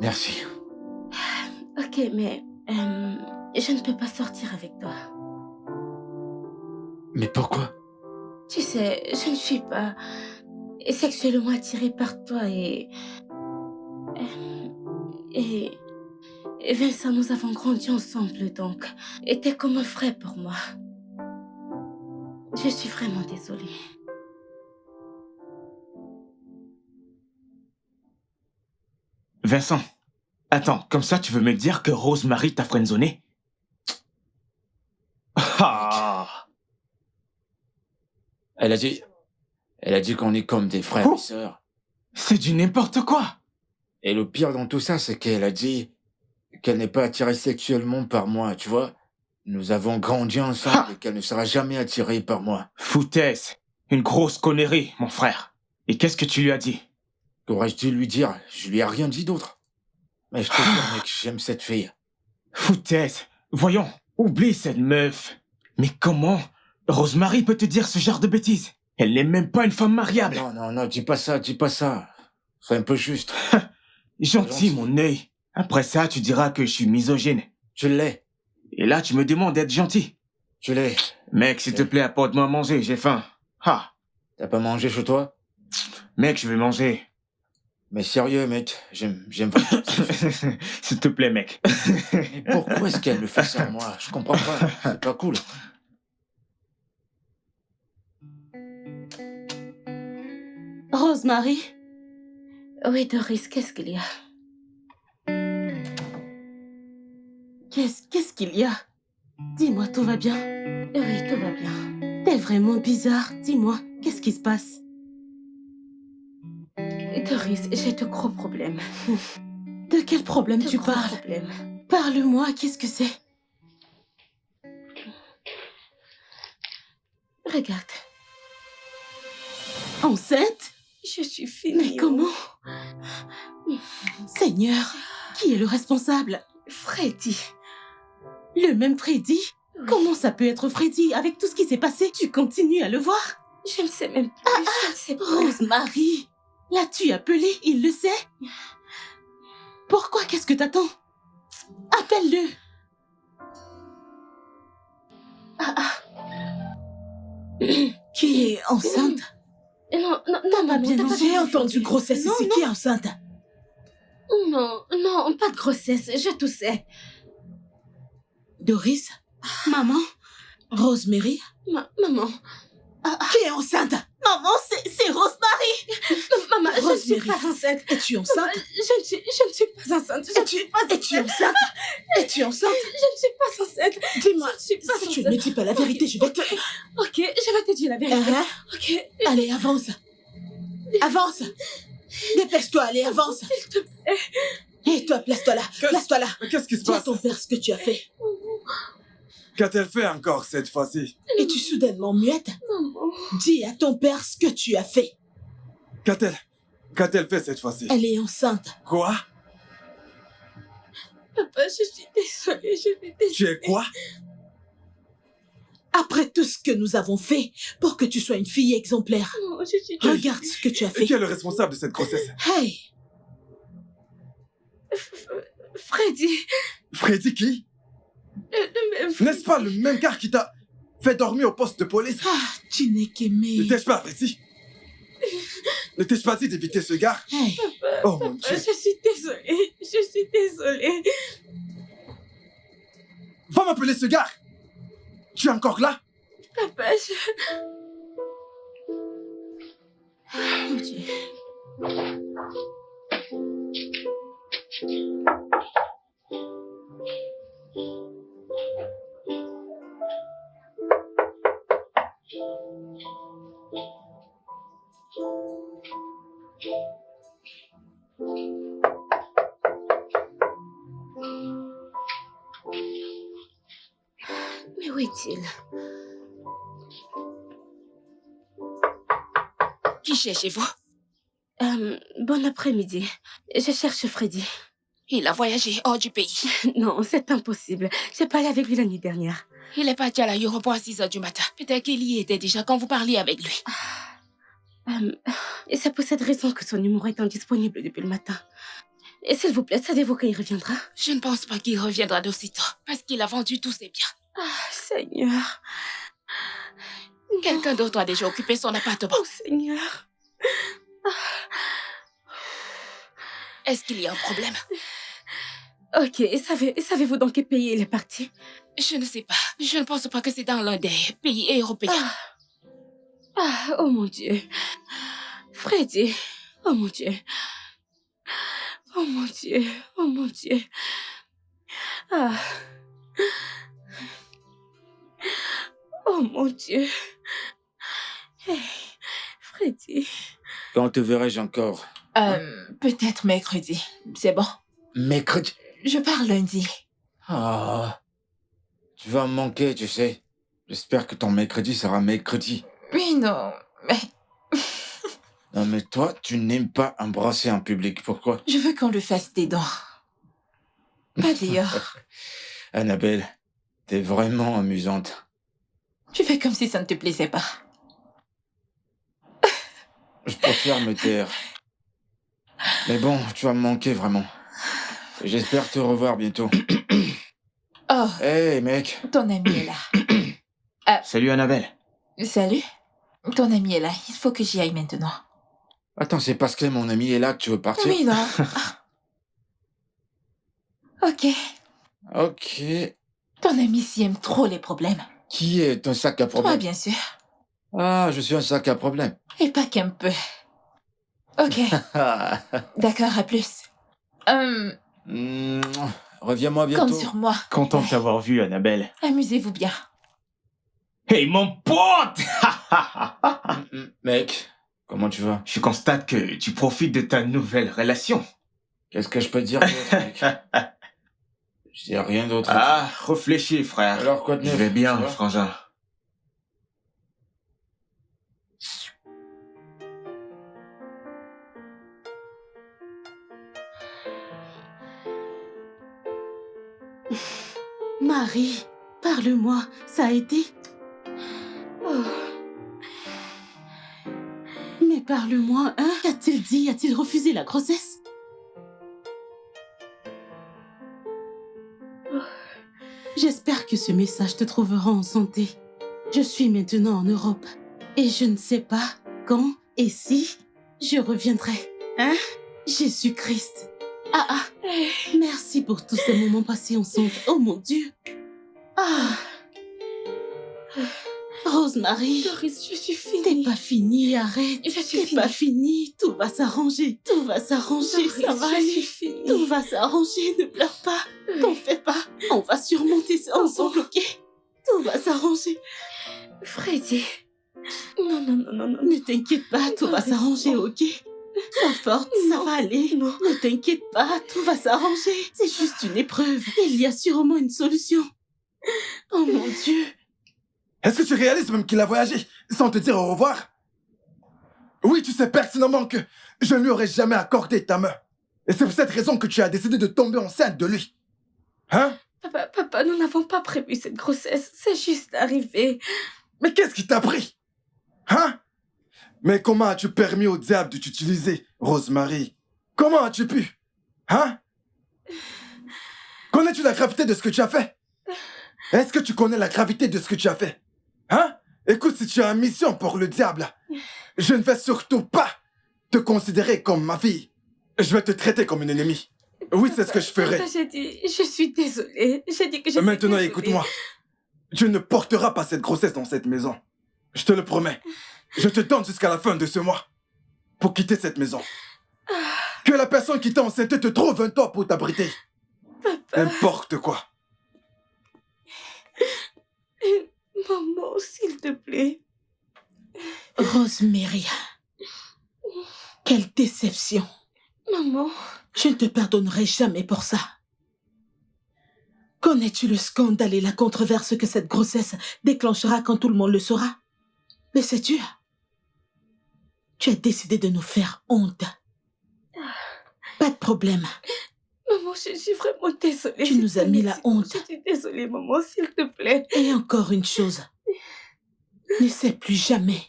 Merci. Ok, mais je ne peux pas sortir avec toi. Mais pourquoi? Tu sais, je ne suis pas sexuellement attirée par toi et Vincent, nous avons grandi ensemble donc. Et t'es comme un frère pour moi. Je suis vraiment désolée. Vincent, attends, comme ça tu veux me dire que Rosemary t'a friendzoné? Ah! Elle a dit qu'on est comme des frères et sœurs. C'est du n'importe quoi! Et le pire dans tout ça, c'est qu'elle a dit qu'elle n'est pas attirée sexuellement par moi, tu vois? Nous avons grandi ensemble et qu'elle ne sera jamais attirée par moi. Foutaise! Une grosse connerie, mon frère. Et qu'est-ce que tu lui as dit? Qu'aurais-je dû lui dire? Je lui ai rien dit d'autre. Mais je te jure, mec, j'aime cette fille. Foutaise! Voyons, oublie cette meuf. Mais comment Rosemary peut te dire ce genre de bêtises? Elle n'est même pas une femme mariable. Non, dis pas ça. Sois un peu juste. Gentil, mon œil. Après ça, tu diras que je suis misogyne. Tu l'es. Et là, tu me demandes d'être gentil. Tu l'es. Mec, s'il te plaît, apporte-moi à manger, j'ai faim. Ah! T'as pas mangé chez toi? Mec, je vais manger. Mais sérieux, mec, j'aime vraiment. S'il te plaît, mec. Mais pourquoi est-ce qu'elle me fait ça, moi? Je comprends pas. C'est pas cool. Rosemary, Oui, Doris, qu'est-ce qu'il y a? qu'est-ce qu'il y a? Dis-moi, tout va bien? Oui, tout va bien. T'es vraiment bizarre. Dis-moi, qu'est-ce qui se passe? Doris, j'ai de gros problèmes. De quel problème De tu gros parles? problèmes. Parle-moi, qu'est-ce que c'est? Regarde, Enceinte? je suis finie. Mais comment? Seigneur, qui est le responsable? Freddy. Le même Freddy? Oui. Comment ça peut être Freddy avec tout ce qui s'est passé? Tu continues à le voir? Je ne sais même plus. Je ne sais pas. Rosemary, l'as-tu appelé? Il le sait? Pourquoi? Qu'est-ce que t'attends? Appelle-le. Qui est enceinte? Non, Maman, bien t'as pas J'ai bien entendu grossesse Non, ici. Qui est enceinte? Non, pas de grossesse, je toussais. Doris? Maman? Rosemary? Maman, Qui est enceinte? Maman, c'est Rosemary! maman, je ne suis Rosemary. pas enceinte. Es-tu enceinte? Je ne suis pas enceinte. Je ne suis pas Es-tu enceinte? Es-tu enceinte? Je ne suis pas enceinte. Dis-moi, Je ne suis pas si tu enceinte. ne me dis pas la vérité, je vais te... Ok, je vais te dire la vérité. Hein? Ok, Allez, avance. Avance. Dépêche-toi, allez, avance. s'il te plaît. Et toi, place-toi là. Place-toi là. Mais qu'est-ce qui se Dis à passe? ton père ce que tu as fait. Qu'a-t-elle fait encore cette fois-ci? Es-tu soudainement muette? Maman. Dis à ton père ce que tu as fait. Qu'a-t-elle fait cette fois-ci? Elle est enceinte. Quoi? Papa, je suis désolée, je vais désolée. Tu es quoi? Après tout ce que nous avons fait pour que tu sois une fille exemplaire. Non, je suis Regarde ce que tu as Et fait. qui est le responsable de cette grossesse? Hey! Freddy, Freddy qui? le même. N'est-ce pas le même gars qui t'a fait dormir au poste de police? Ah, tu n'es qu'aimé. N'étais-je pas Freddy? Ne t'ai-je pas dit d'éviter ce gars? Hey, Oh mon Dieu. je suis désolée. Je suis désolée. Va m'appeler ce gars. Tu es encore là? Papa, Mon Dieu. Mais où est-il? Qui cherchez-vous? Bon après-midi. Je cherche Freddy. Il a voyagé hors du pays. Non, c'est impossible. J'ai parlé avec lui la nuit dernière. Il est parti à l'aéroport à 6 heures du matin. Peut-être qu'il y était déjà quand vous parliez avec lui. Et c'est pour cette raison que son numéro est indisponible depuis le matin. Et s'il vous plaît, savez-vous quand il reviendra? Je ne pense pas qu'il reviendra d'aussitôt, parce qu'il a vendu tous ses biens. Ah, Seigneur. Quelqu'un d'autre a déjà occupé son appartement. Oh, Seigneur. Est-ce qu'il y a un problème? Ok, et savez-vous dans quel pays il est parti? Je ne sais pas. Je ne pense pas que c'est dans l'un des pays européens. Oh mon Dieu. Freddy. Oh mon Dieu. Oh mon Dieu. Oh mon Dieu. Oh mon Dieu. Hey, Freddy. Quand te verrai-je encore? Peut-être mercredi. C'est bon. Mercredi. Je pars lundi. Ah, tu vas me manquer, tu sais. J'espère que ton mercredi sera mercredi. Oui, non, mais Non, mais toi, tu n'aimes pas embrasser en public. Pourquoi? je veux qu'on le fasse des dents. Pas dehors. Annabelle, t'es vraiment amusante. Tu fais comme si ça ne te plaisait pas. Je préfère me taire. Mais bon, tu vas me manquer vraiment. J'espère te revoir bientôt. Oh, Hey, mec. ton ami est là. Salut Annabelle. Salut. Ton ami est là. Il faut que j'y aille maintenant. Attends, c'est parce que mon ami est là que tu veux partir? Oui, non. Ok. Ok. Ton ami s'y aime trop les problèmes. Qui est un sac à Toi, problème? bien sûr. Ah, je suis un sac à problème. Et pas qu'un peu. Ok. D'accord, à plus. Reviens-moi bientôt. Compte sur moi. Content de t'avoir vu, Annabelle. Amusez-vous bien. Hey, mon pote! Mec, comment tu vas? Je constate que tu profites de ta nouvelle relation. Qu'est-ce que je peux te dire d'autre, mec? Je dis rien d'autre. Ah, réfléchis, frère. Alors, quoi de neuf? Je vais bien, Ça va? frangin. Marie, parle-moi, ça a été? Oh, Mais parle-moi, hein? Qu'a-t-il dit? A-t-il refusé la grossesse? J'espère que ce message te trouvera en santé. Je suis maintenant en Europe et je ne sais pas quand et si je reviendrai. Hein? Jésus-Christ. Merci pour tous ces moments passés ensemble. Oh mon Dieu. Rosemary. Doris, je suis T'es finie. pas fini, arrête. Je suis T'es finie. pas fini. Tout va s'arranger. Tout va s'arranger. Doris, Ça va je aller. suis finie. Tout va s'arranger. Ne pleure pas. T'en fais pas. On va surmonter ça ensemble, ok? Tout va s'arranger. Freddy. Non, non, non, non, non. Ne t'inquiète pas. Tout va Doris, s'arranger, non. ok? Sois forte. Ça Non. va aller. Non. Ne t'inquiète pas. Tout va s'arranger. C'est juste une épreuve. Il y a sûrement une solution. Oh mon Dieu. Est-ce que tu réalises même qu'il a voyagé sans te dire au revoir? Oui, tu sais pertinemment que je ne lui aurais jamais accordé ta main. Et c'est pour cette raison que tu as décidé de tomber enceinte de lui. Hein? Papa, nous n'avons pas prévu cette grossesse. C'est juste arrivé. Mais qu'est-ce qui t'a pris? Hein? Mais comment as-tu permis au diable de t'utiliser, Rosemary? Comment as-tu pu? Hein? Connais-tu la gravité de ce que tu as fait? Est-ce que tu connais la gravité de ce que tu as fait? Hein? Écoute, si tu as une mission pour le diable, je ne vais surtout pas te considérer comme ma fille. Je vais te traiter comme une ennemie. Oui, c'est ce que je ferai. J'ai dit, je suis désolée. J'ai dit que j'étais Maintenant, désolée. écoute-moi. Tu ne porteras pas cette grossesse dans cette maison. Je te le promets. Je te donne jusqu'à la fin de ce mois pour quitter cette maison. Que la personne qui t'a enceinte te trouve un toit pour t'abriter. N'importe quoi. Maman, s'il te plaît. Rosemary, quelle déception. Maman. Je ne te pardonnerai jamais pour ça. Connais-tu le scandale et la controverse que cette grossesse déclenchera quand tout le monde le saura? Mais sais-tu, tu as décidé de nous faire honte. Pas de problème. Maman, je suis vraiment désolée. Tu nous as mis la honte. Je suis désolée, maman, s'il te plaît. Et encore une chose. N'essaie plus jamais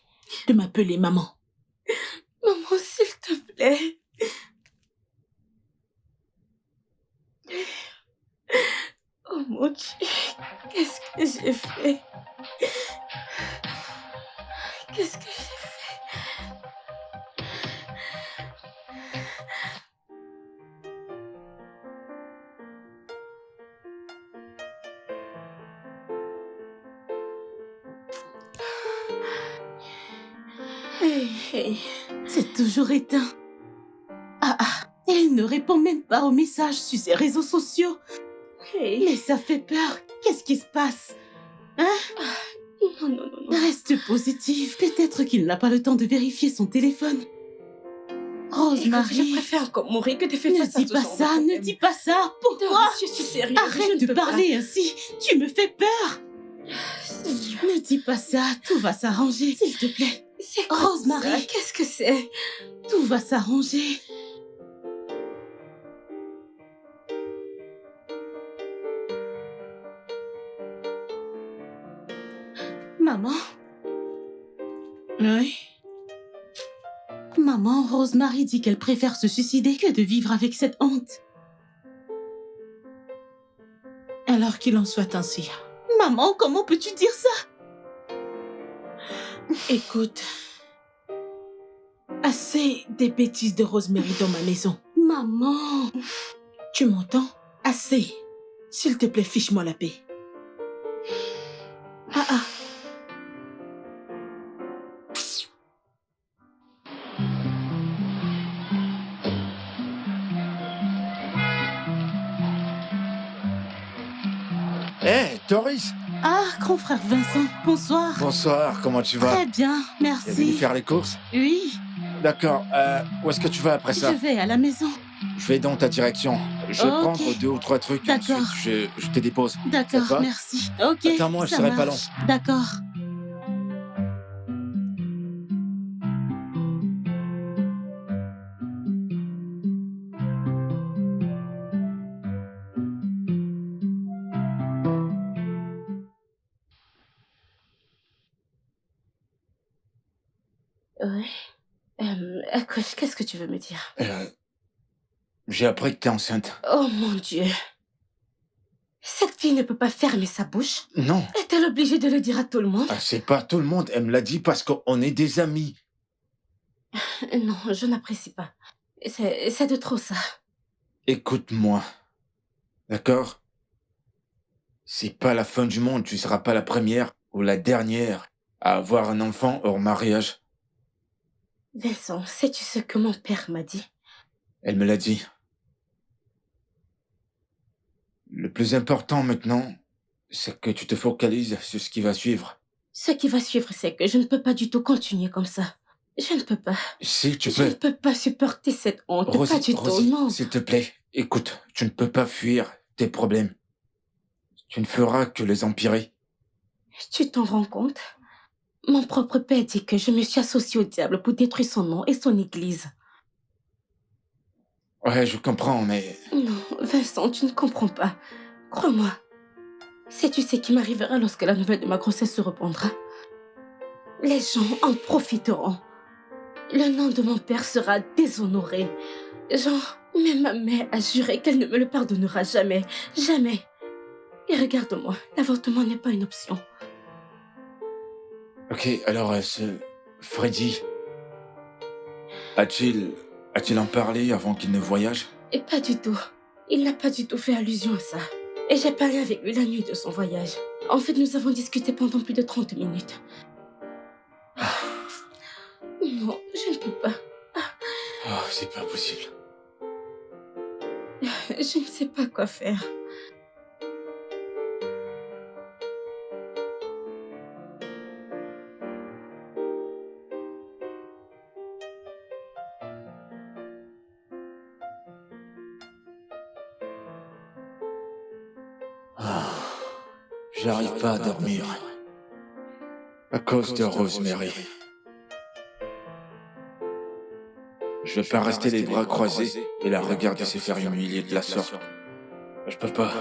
de m'appeler maman. Maman, s'il te plaît. Oh mon Dieu, qu'est-ce que j'ai fait? Qu'est-ce que j'ai fait? Hey, c'est toujours éteint. Elle ne répond même pas aux messages sur ses réseaux sociaux. Mais ça fait peur. Qu'est-ce qui se passe? Hein? Non. Reste positive. Peut-être qu'il n'a pas le temps de vérifier son téléphone. Rosemary, Écoute, je préfère encore mourir que de faire face à ce genre de ne problème. dis pas ça. Pourquoi? Je suis sérieuse. Arrête de parler ainsi. Tu me fais peur. Ne dis pas ça. Tout va s'arranger, s'il te plaît. C'est quoi Rosemary, ça? Qu'est-ce que c'est? tout va s'arranger. Maman, Oui? maman, Rosemary dit qu'elle préfère se suicider que de vivre avec cette honte. Alors qu'il en soit ainsi. Maman, comment peux-tu dire ça? Écoute, assez des bêtises de Rosemary dans ma maison. Maman, Tu m'entends? Assez. S'il te plaît, fiche-moi la paix. Hé, Doris! grand frère Vincent, bonsoir. Bonsoir, comment tu vas? Très bien, T'es venu merci. faire les courses? Oui, D'accord, où est-ce que tu vas après ça? je vais à la maison. Je vais dans ta direction. Je vais Ok. prendre 2 ou 3 trucs. D'accord. Ensuite, je te dépose. D'accord, Ça te va? merci. Ok, Attends-moi, je ça serai pas marche. D'accord. Ouais. Qu'est-ce que tu veux me dire? J'ai appris que t'es enceinte. Oh mon Dieu. Cette fille ne peut pas fermer sa bouche. Non, Est-elle obligée de le dire à tout le monde? c'est pas tout le monde. Elle me l'a dit parce qu'on est des amis. Non, je n'apprécie pas. C'est de trop ça. Écoute-moi. D'accord? C'est pas la fin du monde. Tu seras pas la première ou la dernière à avoir un enfant hors mariage. Vincent, sais-tu ce que mon père m'a dit? Elle me l'a dit. Le plus important maintenant, c'est que tu te focalises sur ce qui va suivre. Ce qui va suivre, c'est que je ne peux pas du tout continuer comme ça. Je ne peux pas. Si tu Je ne peux... peux pas supporter cette honte. Pas du tout, Rosie, non. s'il te plaît, écoute, tu ne peux pas fuir tes problèmes. Tu ne feras que les empirer. Tu t'en rends compte? Mon propre père dit que je me suis associée au diable pour détruire son nom et son église. Ouais, je comprends, mais... Non, Vincent, tu ne comprends pas. Crois-moi. Sais-tu ce qui m'arrivera lorsque la nouvelle de ma grossesse se répandra? Les gens en profiteront. Le nom de mon père sera déshonoré. Genre, même ma mère a juré qu'elle ne me le pardonnera jamais. Jamais. Et regarde-moi, l'avortement n'est pas une option. Ok, alors ce... Freddy... A-t-il en parlé avant qu'il ne voyage? Et pas du tout. Il n'a pas du tout fait allusion à ça. Et j'ai parlé avec lui la nuit de son voyage. En fait, nous avons discuté pendant plus de 30 minutes. Non, je ne peux pas. Oh, c'est pas possible. Je ne sais pas quoi faire. J'arrive pas à dormir. À cause de Rosemary. Je vais pas rester les bras croisés et la regarder se faire humilier de la sorte. Je peux pas.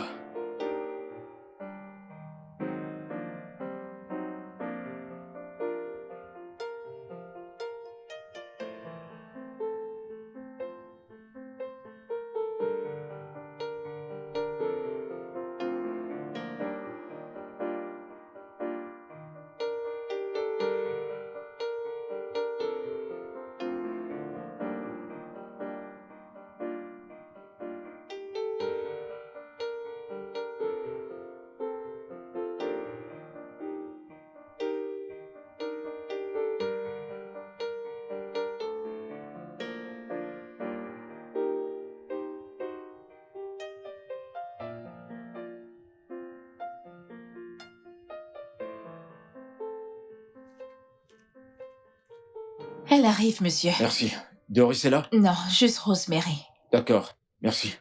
Elle arrive, monsieur. Merci. Doris est là? Non, juste Rosemary. D'accord, merci.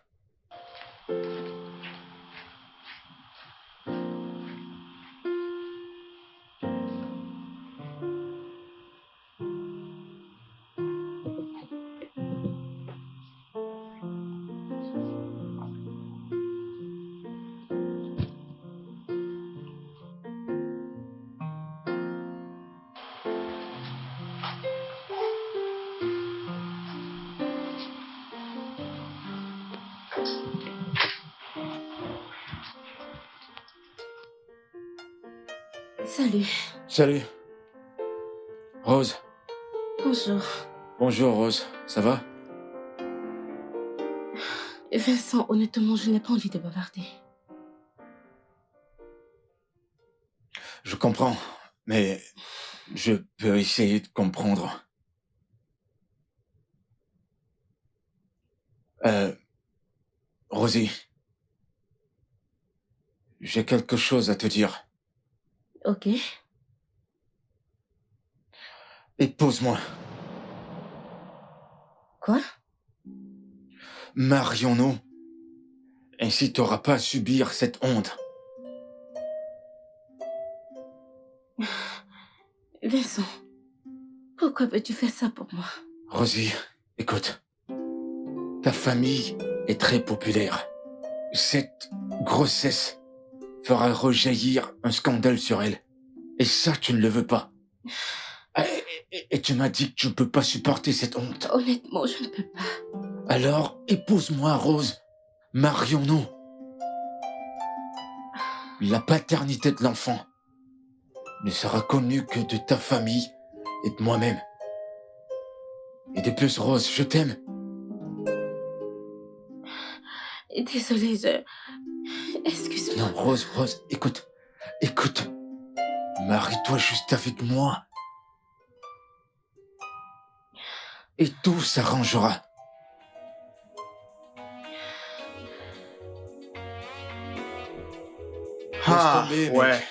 Salut. Salut. Rose. Bonjour. Bonjour, Rose. Ça va? Vincent, honnêtement, je n'ai pas envie de bavarder. Je comprends, mais je peux essayer de comprendre. Rosie, j'ai quelque chose à te dire. Ok. Épouse-moi. Quoi? Marions-nous. Ainsi t'auras pas à subir cette honte. Vincent, pourquoi veux-tu faire ça pour moi? Rosie, écoute. Ta famille est très populaire. Cette grossesse fera rejaillir un scandale sur elle. Et ça, tu ne le veux pas. Et tu m'as dit que tu ne peux pas supporter cette honte. Honnêtement, je ne peux pas. Alors, épouse-moi, Rose. Marions-nous. La paternité de l'enfant ne sera connue que de ta famille et de moi-même. Et de plus, Rose, je t'aime. Désolée, Excuse-moi. Non, Rose, écoute. Marie-toi juste avec moi. Et tout s'arrangera. Ah, Laisse tomber, mec. ouais.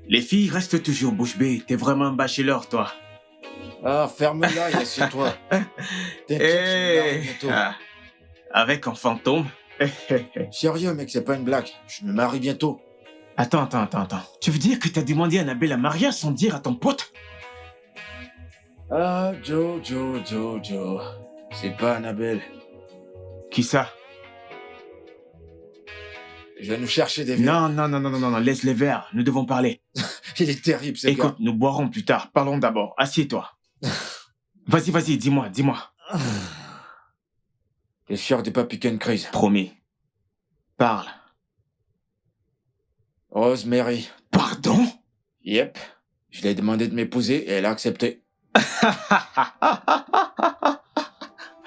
Les filles restent toujours bouche bée. T'es vraiment un bachelor, toi. Ah, ferme-la et assieds-toi. T'inquiète, je me marie bientôt. Avec un fantôme. Sérieux, mec, c'est pas une blague. Je me marie bientôt. Attends. Tu veux dire que t'as demandé à Annabelle un mariage sans dire à ton pote? Ah, Joe. C'est pas Annabelle. Qui ça? Je vais nous chercher des verres. Non, laisse les verres. Nous devons parler. Il est terrible, ce Écoute, nous boirons plus tard. Parlons d'abord. Assieds-toi. Vas-y, dis-moi. T'es sûr de pas piquer une crise? Promis. Parle. Rosemary. Pardon? Yep. Je lui ai demandé de m'épouser et elle a accepté.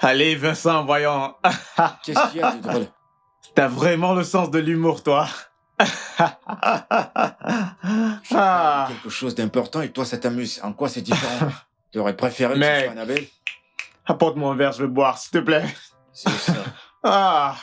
Allez, Vincent, voyons. Qu'est-ce qu'il y a de drôle? T'as vraiment le sens de l'humour, toi. Je parle de quelque chose d'important et toi, ça t'amuse. En quoi c'est différent? T'aurais préféré que ce Mec. soit Annabelle? Apporte-moi un verre, je vais boire, s'il te plaît. C'est ça. Ah.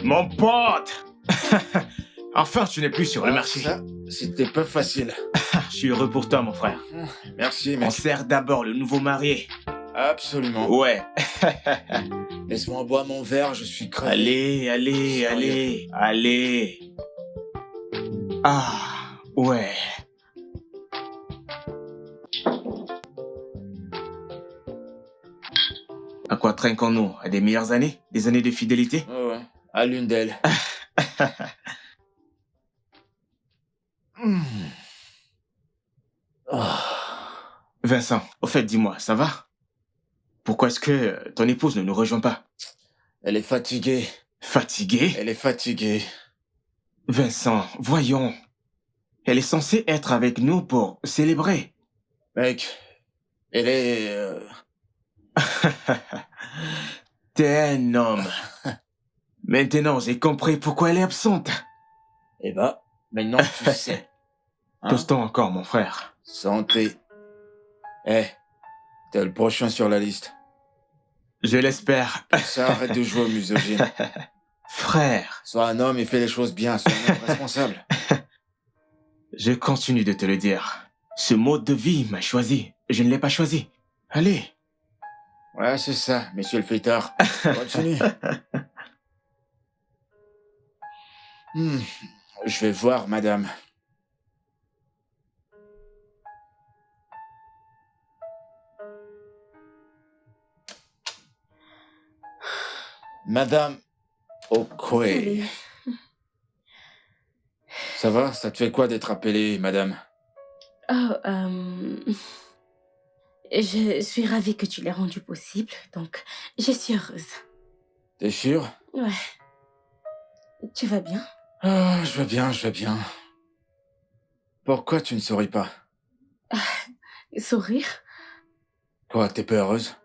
Mon pote. Enfin, tu n'es plus sur le marché. Ça, c'était pas facile. Je suis heureux pour toi, mon frère. Merci, On mec. sert d'abord le nouveau marié. Absolument. Ouais. Laisse-moi boire mon verre, je suis crevé. Allez, allez, allez, allez. Ah, ouais. À quoi trinquons-nous? À des meilleures années? Des années de fidélité? Ouais, ouais. À l'une d'elles. Vincent, au fait, dis-moi, ça va? Pourquoi est-ce que ton épouse ne nous rejoint pas? Elle est fatiguée. Fatiguée? Elle est fatiguée. Vincent, voyons. Elle est censée être avec nous pour célébrer. Mec, elle est... T'es un homme. Maintenant, j'ai compris pourquoi elle est absente. Eh ben, maintenant tu sais. Hein? Tostons encore, mon frère. Santé. Eh, t'es le prochain sur la liste. Je l'espère. Ça, arrête de jouer au misogyne. Frère, Sois un homme et fais les choses bien, sois un homme responsable. je continue de te le dire. Ce mode de vie m'a choisi. Je ne l'ai pas choisi. Allez. Ouais, c'est ça, monsieur le fêtard. Continue. Je vais voir, madame. Madame Okoye. Salut. Ça va? Ça te fait quoi d'être appelée, madame? Oh, je suis ravie que tu l'aies rendu possible, donc je suis heureuse. T'es sûr? Ouais. Tu vas bien? Ah, je vais bien, je vais bien. Pourquoi tu ne souris pas? Sourire? Quoi, t'es pas heureuse?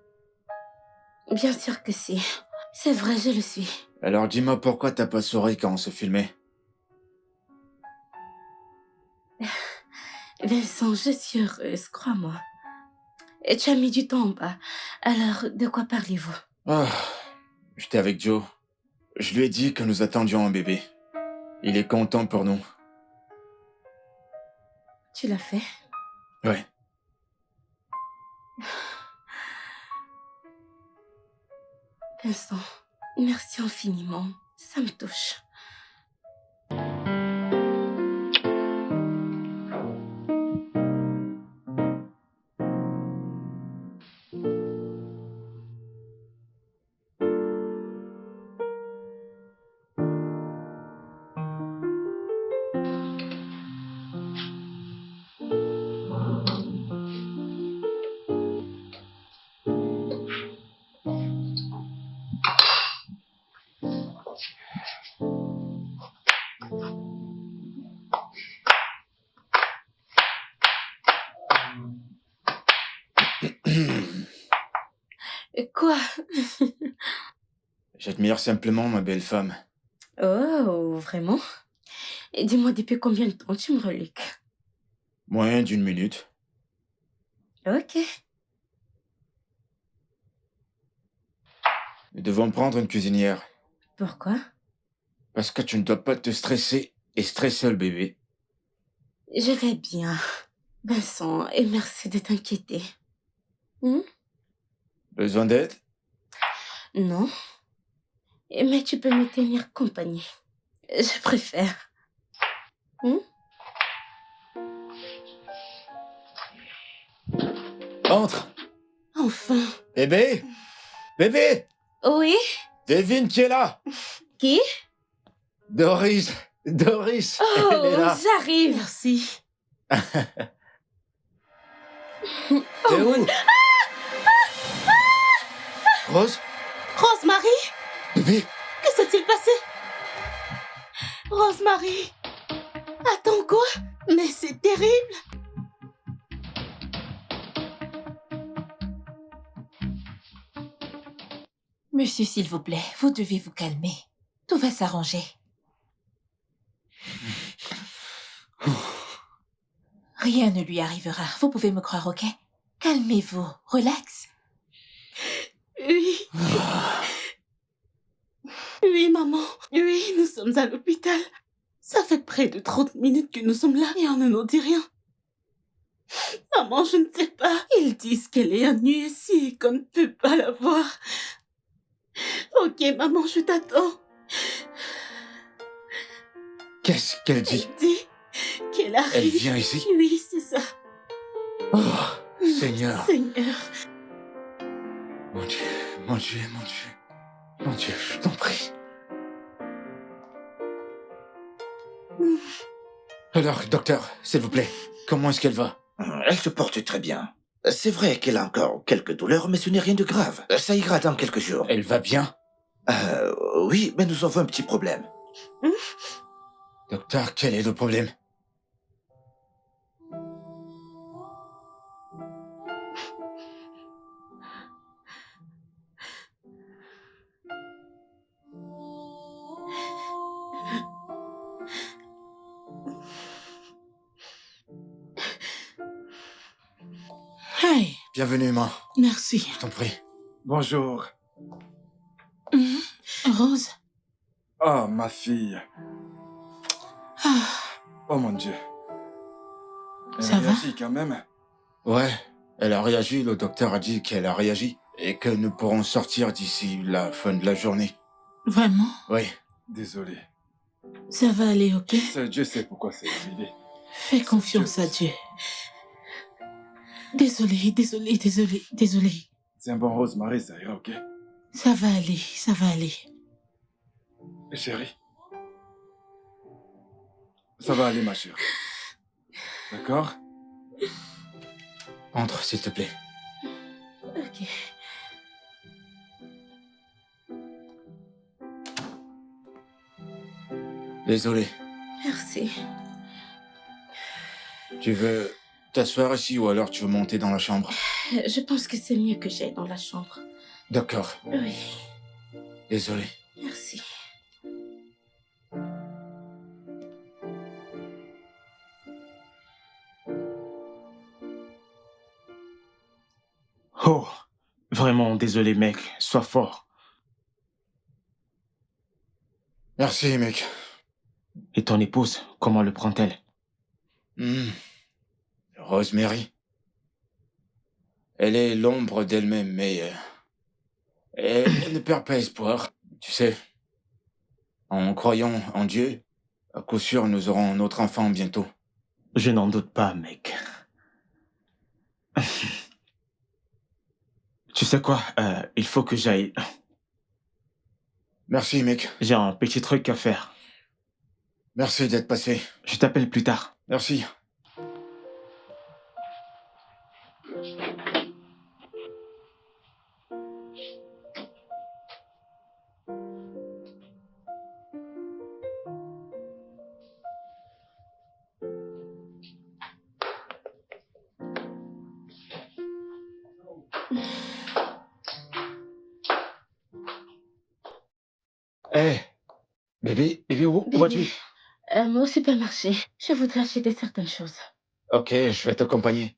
Bien sûr que si. C'est vrai, je le suis. Alors dis-moi pourquoi t'as pas souri quand on se filmait? Vincent, je suis heureuse, crois-moi. Et tu as mis du temps en bas. Alors, de quoi parlez-vous? Ah, j'étais avec Joe. Je lui ai dit que nous attendions un bébé. Il est content pour nous. Tu l'as fait? Ouais. Vincent, merci infiniment. Ça me touche. Quoi? J'admire simplement ma belle femme. Oh, vraiment? Et dis-moi, depuis combien de temps tu me reliques? Moins d'1 minute. Ok. Nous devons prendre une cuisinière. Pourquoi? Parce que tu ne dois pas te stresser et stresser le bébé. Je vais bien, Vincent, et merci de t'inquiéter. Besoin d'aide? Non, mais tu peux me tenir compagnie. Je préfère. Entre! Enfin. Bébé! Bébé! Oui? Devine qui est là! Qui? Doris! Doris! Elle est Oh, là! j'arrive. Merci. T'es où? Rose? Rosemary, Bébé? que s'est-il passé? Rosemary. Attends, quoi? Mais c'est terrible. Monsieur, s'il vous plaît, vous devez vous calmer. Tout va s'arranger. Rien ne lui arrivera. Vous pouvez me croire, ok? Calmez-vous. Relax. Oui. Oui, maman. Oui, nous sommes à l'hôpital. Ça fait près de 30 minutes que nous sommes là et on ne nous dit rien. Maman, je ne sais pas. Ils disent qu'elle est ennuyée ici et qu'on ne peut pas la voir. Ok, maman, je t'attends. Qu'est-ce qu'elle dit? Elle dit qu'elle arrive. Elle vient ici? Oui, c'est ça. Oh, Seigneur. Seigneur. Mon Dieu, mon Dieu, mon Dieu. Mon Dieu, je t'en prie. Alors, docteur, s'il vous plaît, comment est-ce qu'elle va? Elle se porte très bien. C'est vrai qu'elle a encore quelques douleurs, mais ce n'est rien de grave. Ça ira dans quelques jours. Elle va bien? Oui, mais nous avons un petit problème. Docteur, quel est le problème? Hey, Bienvenue, maman. merci. Je t'en prie. Bonjour. Rose. Ah, ma fille. Ah, Oh mon Dieu. Elle Ça va? réagit quand même. Ouais, elle a réagi, le docteur a dit qu'elle a réagi et que nous pourrons sortir d'ici la fin de la journée. Vraiment? Oui. Désolé. Ça va aller, ok? Seul Dieu sait pourquoi c'est arrivé. Fais confiance à Dieu. Désolée, désolée, désolée, désolée. C'est un bon Rosemary, ça ira, ok? Ça va aller, ça va aller. Chérie. Ça va aller, ma chérie. D'accord? Entre, s'il te plaît. Ok. Désolé. Merci. Tu veux t'asseoir ici ou alors tu veux monter dans la chambre? Je pense que c'est mieux que j'aille dans la chambre. D'accord. Oui, Désolé. merci. Oh, vraiment désolé, mec. Sois fort. Merci, mec. Et ton épouse, comment le prend-elle? Rosemary. Elle est l'ombre d'elle-même, mais elle ne perd pas espoir. Tu sais, en croyant en Dieu, à coup sûr, nous aurons notre enfant bientôt. Je n'en doute pas, mec. Tu sais quoi? Il faut que j'aille. Merci, mec. J'ai un petit truc à faire. Merci d'être passé. Je t'appelle plus tard. Merci. Hé, bébé, où vas-tu? Au supermarché, je voudrais acheter certaines choses. Ok, je vais t'accompagner.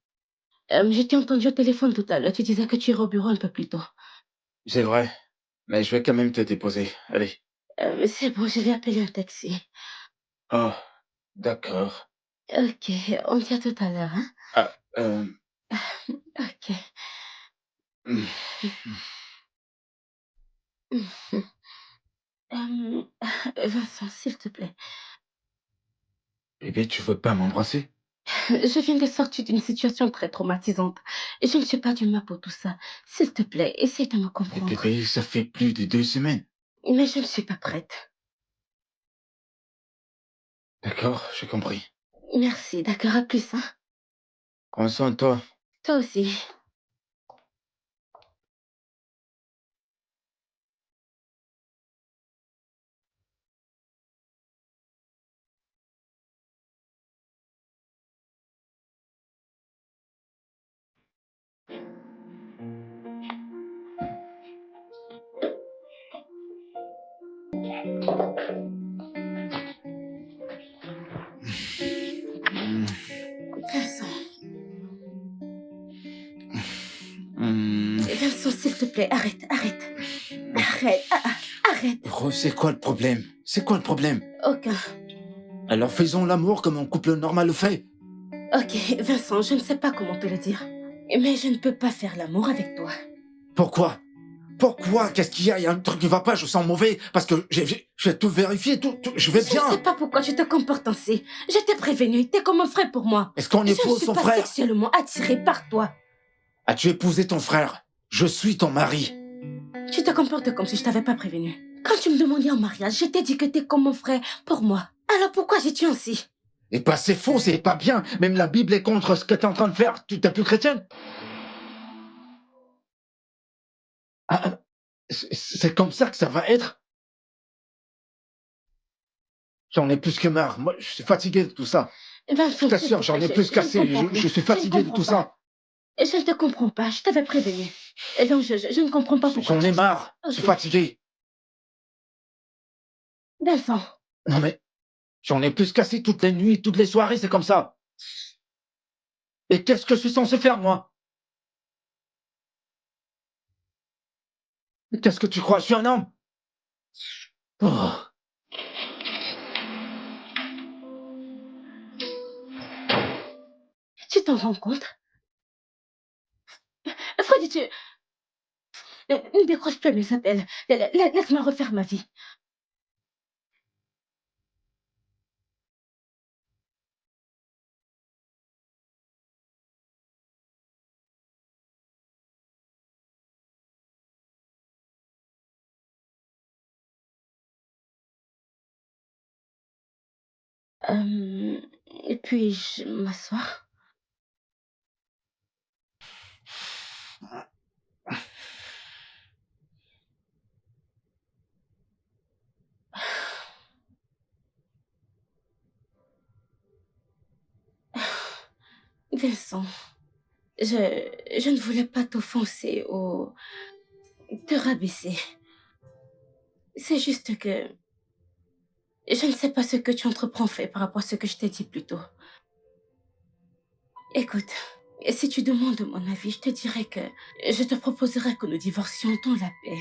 Je t'ai entendu au téléphone tout à l'heure. Tu disais que tu irais au bureau un peu plus tôt. C'est vrai, mais je vais quand même te déposer. Allez. C'est bon, je vais appeler un taxi. Oh, d'accord. Ok, on se dit à tout à l'heure, hein? Ah, Ok. hmm. Euh, Vincent, s'il te plaît. Bébé, tu veux pas m'embrasser? Je viens de sortir d'une situation très traumatisante. Et je ne suis pas du ma pour tout ça. S'il te plaît, essaye de me Mais comprendre. bébé, ça fait plus de 2 semaines. Mais je ne suis pas prête. D'accord, j'ai compris. Merci, d'accord, à plus, hein? Prends soin de toi. Toi aussi. Hmm. Vincent. Hmm. Vincent, s'il te plaît, arrête, arrête. Arrête, arrête. Rose, c'est quoi le problème? C'est quoi le problème? Aucun. Alors faisons l'amour comme un couple normal le fait. Ok, Vincent, je ne sais pas comment te le dire. Mais je ne peux pas faire l'amour avec toi. Pourquoi? Pourquoi? Qu'est-ce qu'il y a? Il y a un truc qui va pas, je sens mauvais. Parce que j'ai tout vérifié, je vais Je bien. ne sais pas pourquoi tu te comportes ainsi. Je t'ai prévenu, t'es comme un frère pour moi. Est-ce qu'on Je ne épouse suis son pas frère? sexuellement attirée par toi. As-tu épousé ton frère? Je suis ton mari. Tu te comportes comme si je t'avais pas prévenu. Quand tu me demandais en mariage, je t'ai dit que t'es comme mon frère pour moi. Alors pourquoi j'ai-tu ainsi? Et bah c'est faux, c'est pas bien. Même la Bible est contre ce que t'es en train de faire. Tu t'es plus chrétienne? Ah, c'est comme ça que ça va être? J'en ai plus que marre. Moi, je suis fatigué de tout ça. Je t'assure, j'en ai plus qu'assez. Je suis fatigué de tout ça. Et je ne te comprends pas, je t'avais prévenu. Et donc je ne comprends pas pourquoi. J'en ai marre. Je suis fatigué. Vincent, Non mais, j'en ai plus qu'assez toutes les nuits, toutes les soirées, c'est comme ça. Et qu'est-ce que je suis censé faire, moi? Qu'est-ce que tu crois? Je suis un homme? Oh. tu t'en rends compte? Freddy, ne décroche plus mes appels. Laisse-moi refaire ma vie. Et puis je m'asseoir. Vincent, je ne voulais pas t'offenser ou te rabaisser. C'est juste que je ne sais pas ce que tu entreprends fait par rapport à ce que je t'ai dit plus tôt. Écoute, si tu demandes mon avis, je te dirais que je te proposerais que nous divorcions dans la paix.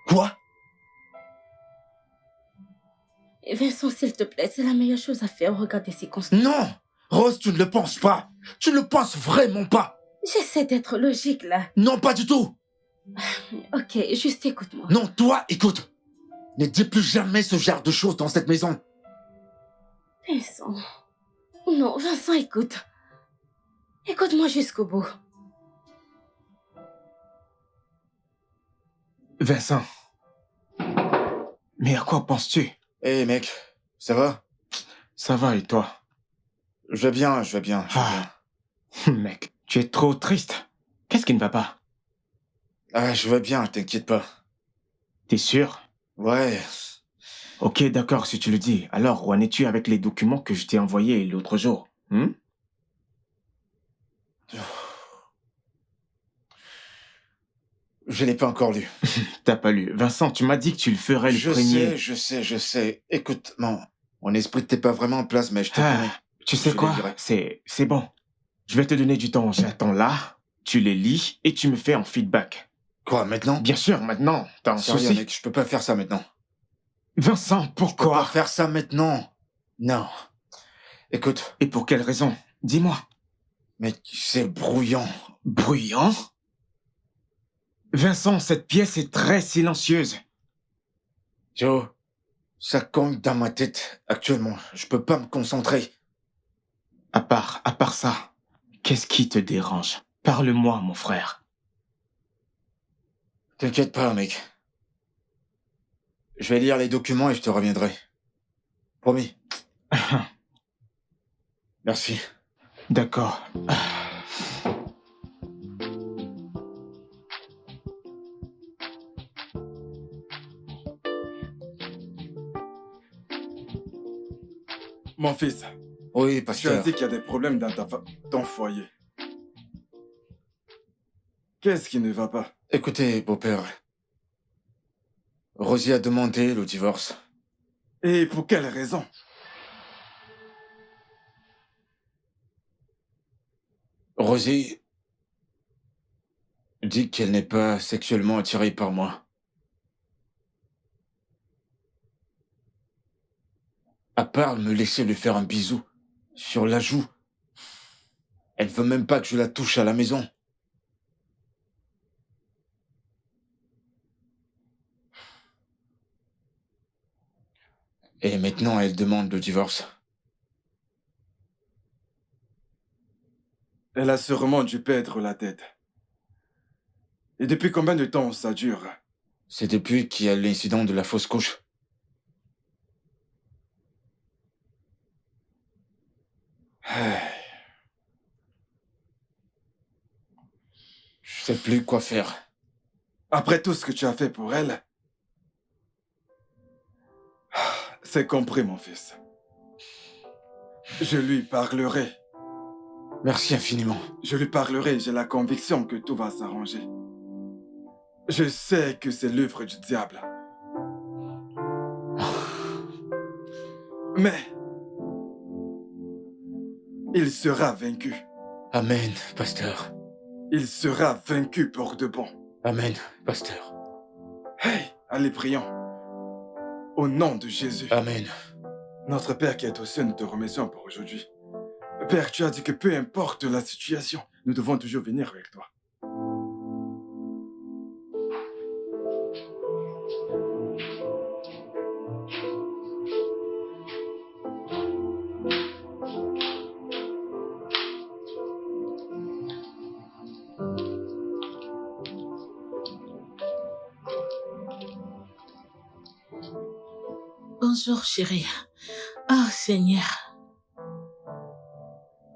Quoi? Vincent, s'il te plaît, c'est la meilleure chose à faire au regard des circonstances. Non! Rose, tu ne le penses pas. Tu ne le penses vraiment pas. J'essaie d'être logique, là. Non, pas du tout. Ok, juste écoute-moi. Non, toi, écoute. Ne dis plus jamais ce genre de choses dans cette maison. Vincent. Non, Vincent, écoute. Écoute-moi jusqu'au bout. Vincent. Mais à quoi penses-tu? Hé, mec, ça va? Ça va et toi? Je vais bien, je vais bien. Mec, tu es trop triste. Qu'est-ce qui ne va pas? Ah, je vais bien, t'inquiète pas. T'es sûr? Ouais. Ok, d'accord, si tu le dis. Alors, où en es-tu avec les documents que je t'ai envoyés l'autre jour? Je l'ai pas encore lu. T'as pas lu. Vincent, tu m'as dit que tu le ferais le premier. Je sais. Écoute, mon esprit n'était pas vraiment en place, mais je te promets. Tu sais quoi? C'est bon. Je vais te donner du temps. J'attends là, tu les lis et tu me fais un feedback. Quoi, maintenant? Bien sûr, maintenant. T'as un Sérieux, souci. mec, je peux pas faire ça maintenant. Vincent, Je peux pourquoi? pas faire ça maintenant. Non. Écoute, Et pour quelle raison? Dis-moi. mec, c'est brouillant. Bruyant? Vincent, cette pièce est très silencieuse. Joe, ça cogne dans ma tête actuellement. Je peux pas me concentrer. À part ça, qu'est-ce qui te dérange? Parle-moi, mon frère. T'inquiète pas, mec. Je vais lire les documents et je te reviendrai. Promis. Merci. D'accord. Mon fils, Oui, tu as pasteur. dit qu'il y a des problèmes dans ton foyer. Qu'est-ce qui ne va pas? Écoutez, beau-père. Rosie a demandé le divorce. Et pour quelle raison? Rosie dit qu'elle n'est pas sexuellement attirée par moi. À part me laisser lui faire un bisou sur la joue. Elle veut même pas que je la touche à la maison. Et maintenant, elle demande le divorce. Elle a sûrement dû perdre la tête. Et depuis combien de temps ça dure? C'est depuis qu'il y a l'incident de la fausse couche. Je sais plus quoi faire. Après tout ce que tu as fait pour elle, c'est compris, mon fils. Je lui parlerai. Merci infiniment. Je lui parlerai, j'ai la conviction que tout va s'arranger. Je sais que c'est l'œuvre du diable. Mais il sera vaincu. Amen, pasteur. Il sera vaincu pour de bon. Amen, pasteur. Hey, allez, prions. Au nom de Jésus. Amen. Notre Père qui est aux cieux, nous te remercions pour aujourd'hui. Père, tu as dit que peu importe la situation, nous devons toujours venir avec toi. Bonjour, chérie. Oh, Seigneur.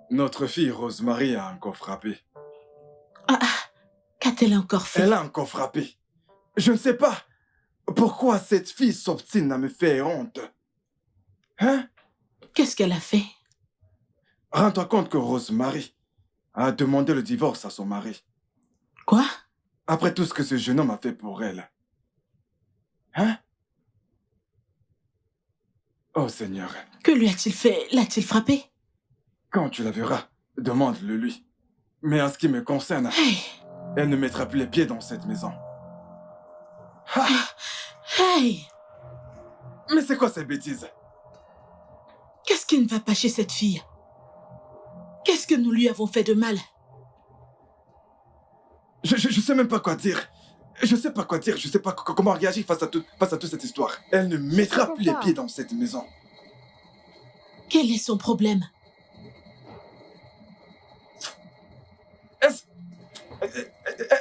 Notre fille Rosemary a encore frappé. Qu'a-t-elle encore fait? Elle a encore frappé. Je ne sais pas pourquoi cette fille s'obstine à me faire honte. Hein? Qu'est-ce qu'elle a fait? Rends-toi compte que Rosemary a demandé le divorce à son mari. Quoi? Après tout ce que ce jeune homme a fait pour elle. Hein? Oh Seigneur, Que lui a-t-il fait? L'a-t-il frappé? quand tu la verras, demande-le lui. Mais en ce qui me concerne, Hey! elle ne mettra plus les pieds dans cette maison. Ah! Hey! Mais c'est quoi ces bêtises? Qu'est-ce qui ne va pas chez cette fille? Qu'est-ce que nous lui avons fait de mal? Je sais même pas quoi dire. Je sais pas quoi dire, je sais pas comment réagir face à toute cette histoire. Elle ne mettra plus les pieds dans cette maison. Quel est son problème?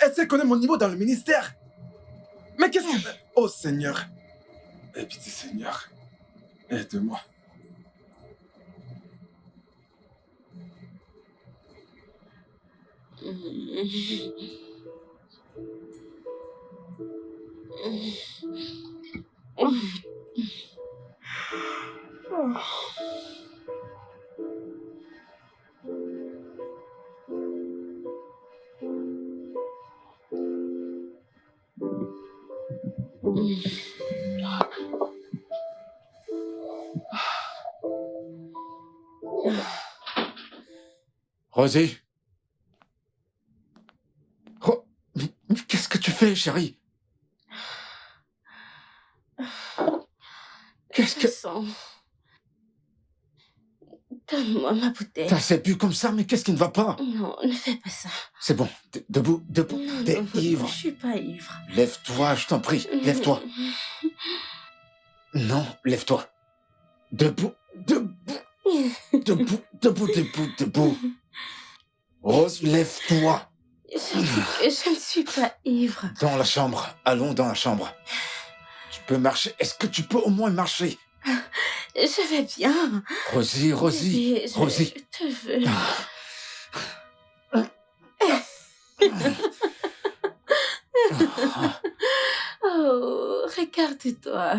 Elle sait connaître mon niveau dans le ministère. Mais qu'est-ce que... Oh Seigneur. Aie pitié Seigneur. Aide-moi. Rosie? Mais qu'est-ce que tu fais, chérie? Qu'est-ce que... Vincent, donne-moi ma bouteille. T'as assez bu comme ça, mais qu'est-ce qui ne va pas? Non, ne fais pas ça. C'est bon, debout, debout. Non, T'es non, ivre. je suis pas ivre. Lève-toi, je t'en prie, lève-toi. Non, lève-toi. Debout, debout, debout, debout, debout, debout. Rose, lève-toi. Je ne suis pas ivre. Dans la chambre, allons dans la chambre. Tu peux marcher, est-ce que tu peux au moins marcher? Je vais bien. Rosie, Rosie, Bébé, Rosie. Je te veux. Oh, regarde-toi.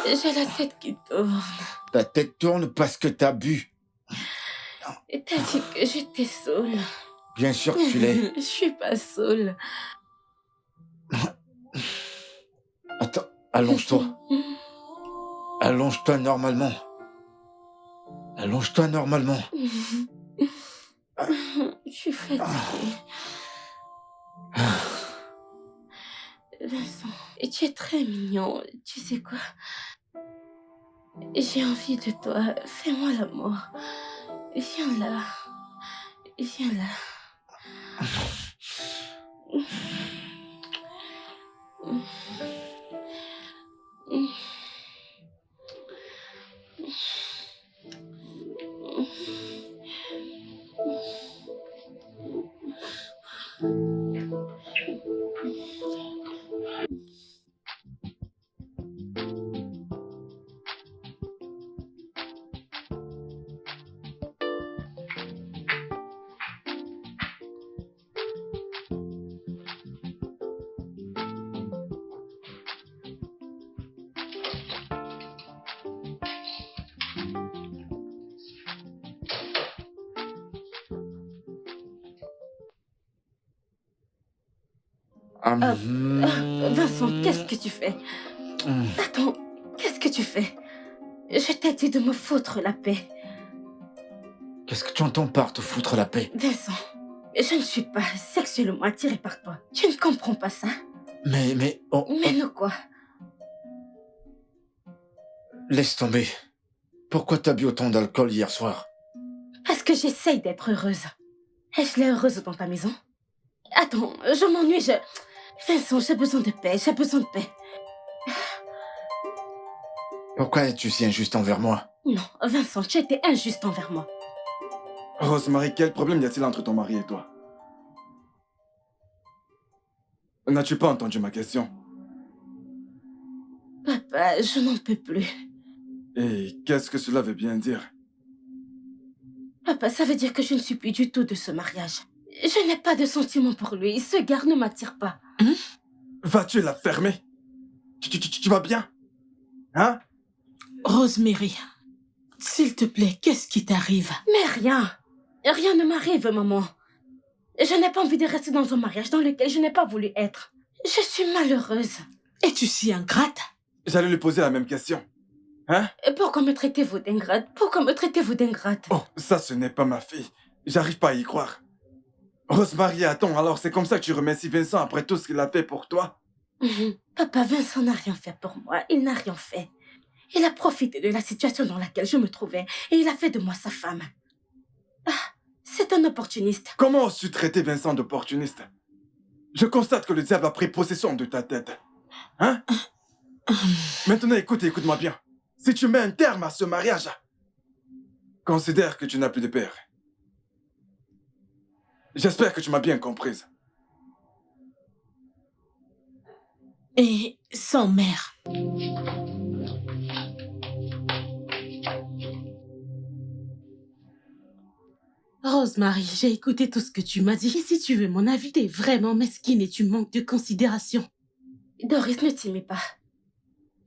J'ai la tête qui tourne. Ta tête tourne parce que t'as bu. Et t'as dit que j'étais saoule. Bien sûr que tu l'es. Je suis pas saoule. Attends, allonge-toi. Allonge-toi normalement. Allonge-toi normalement. Je suis fatiguée. Vincent, tu es très mignon. Tu sais quoi? J'ai envie de toi. Fais-moi l'amour. Viens là. Viens là. Vincent, qu'est-ce que tu fais? Attends, qu'est-ce que tu fais? Je t'ai dit de me foutre la paix. Qu'est-ce que tu entends par te foutre la paix? Vincent, je ne suis pas sexuellement attirée par toi. Tu ne comprends pas ça? Mais Mais non quoi? laisse tomber. Pourquoi t'as bu autant d'alcool hier soir? Parce que j'essaye d'être heureuse. Est-je là heureuse dans ta maison? Attends, je m'ennuie, Vincent, j'ai besoin de paix, j'ai besoin de paix. Pourquoi es-tu si injuste envers moi? Non, Vincent, tu étais injuste envers moi. Rosemary, quel problème y a-t-il entre ton mari et toi? N'as-tu pas entendu ma question? Papa, je n'en peux plus. Et qu'est-ce que cela veut bien dire? Papa, ça veut dire que je ne suis plus du tout de ce mariage. Je n'ai pas de sentiments pour lui. Ce gars ne m'attire pas. Vas-tu la fermer? Tu vas bien? Hein? Rosemary, s'il te plaît, qu'est-ce qui t'arrive? Mais rien. Rien ne m'arrive, maman. Je n'ai pas envie de rester dans un mariage dans lequel je n'ai pas voulu être. Je suis malheureuse. Es-tu si ingrate? J'allais lui poser la même question. Hein? Pourquoi me traitez-vous d'ingrate? Pourquoi me traitez-vous d'ingrate? Oh, ça ce n'est pas ma fille. J'arrive pas à y croire. Rosemary, attends, alors c'est comme ça que tu remercies Vincent après tout ce qu'il a fait pour toi? Papa, Vincent n'a rien fait pour moi. Il n'a rien fait. Il a profité de la situation dans laquelle je me trouvais et il a fait de moi sa femme. Ah, c'est un opportuniste. Comment as-tu traité Vincent d'opportuniste? Je constate que le diable a pris possession de ta tête. Hein? Maintenant, écoute-moi bien. Si tu mets un terme à ce mariage, considère que tu n'as plus de père. J'espère que tu m'as bien comprise. Et sans mère. Rosemary, j'ai écouté tout ce que tu m'as dit. Et si tu veux mon avis, t'es vraiment mesquine et tu manques de considération. Doris, ne t'y mets pas.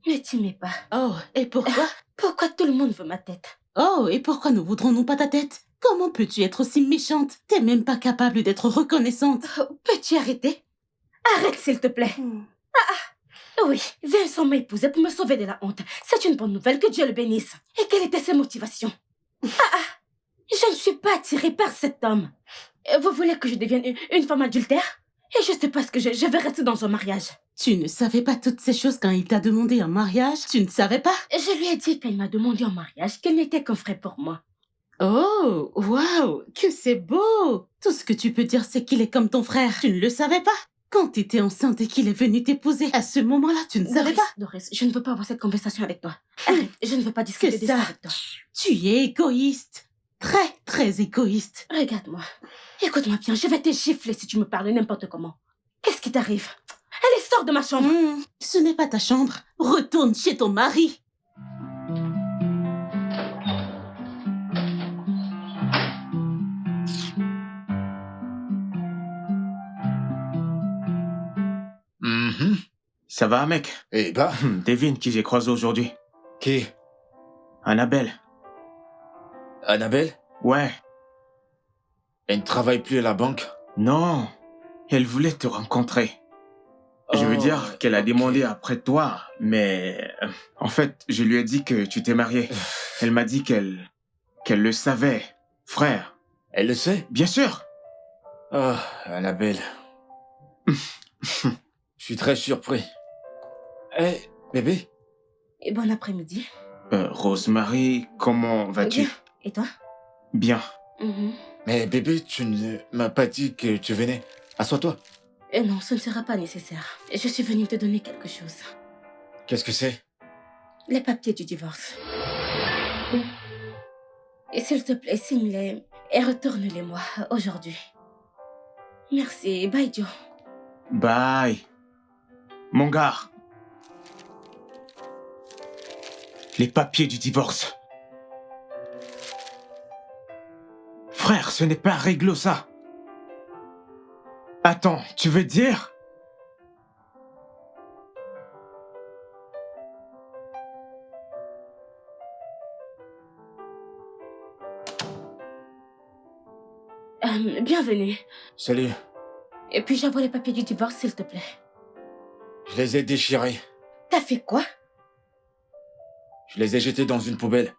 Ne t'y mets pas. Oh, et pourquoi? Pourquoi tout le monde veut ma tête? Oh, et pourquoi ne voudrons-nous pas ta tête? Comment peux-tu être aussi méchante? T'es même pas capable d'être reconnaissante. Oh, peux-tu arrêter? Arrête, s'il te plaît. Oui, Vincent m'a épousée pour me sauver de la honte. C'est une bonne nouvelle, que Dieu le bénisse. Et quelles étaient ses motivations? Je ne suis pas attirée par cet homme. Vous voulez que je devienne une femme adultère? Et juste parce que je vais rester dans un mariage. Tu ne savais pas toutes ces choses quand il t'a demandé un mariage? Tu ne savais pas? Je lui ai dit quand il m'a demandé en mariage qu'il n'était qu'un frère pour moi. Oh, waouh, que c'est beau! Tout ce que tu peux dire, c'est qu'il est comme ton frère. Tu ne le savais pas? Quand t'étais enceinte et qu'il est venu t'épouser, à ce moment-là, tu ne savais pas? Doris, je ne veux pas avoir cette conversation avec toi. Arrête, je ne veux pas discuter de ça avec toi. Tu es égoïste. Très, très égoïste. Regarde-moi. Écoute-moi bien, je vais te gifler si tu me parles n'importe comment. Qu'est-ce qui t'arrive? Allez, sors de ma chambre. Ce n'est pas ta chambre. Retourne chez ton mari. Ça va, mec? Eh bah, Devine qui j'ai croisé aujourd'hui. qui? Annabelle. Annabelle? Ouais. Elle ne travaille plus à la banque? Non. Elle voulait te rencontrer. Je veux dire qu'elle a demandé après toi, mais... En fait, je lui ai dit que tu t'es marié. Elle m'a dit qu'elle le savait. Frère. Elle le sait? Bien sûr. Oh, Annabelle. Je suis très surpris. Eh, bébé? Et bon après-midi. Rosemary, comment vas-tu? Bien. Et toi? Bien. Mais bébé, tu ne m'as pas dit que tu venais. Assois-toi. Non, ce ne sera pas nécessaire. Je suis venue te donner quelque chose. Qu'est-ce que c'est? Les papiers du divorce. Et s'il te plaît, signe-les et retourne-les-moi aujourd'hui. Merci. Bye, Joe. Bye. Mon gars. Les papiers du divorce. Frère, ce n'est pas réglo ça. Attends, tu veux dire? Bienvenue. Salut. Et puis j'envoie les papiers du divorce, s'il te plaît. Je les ai déchirés. T'as fait quoi? Je les ai jetés dans une poubelle.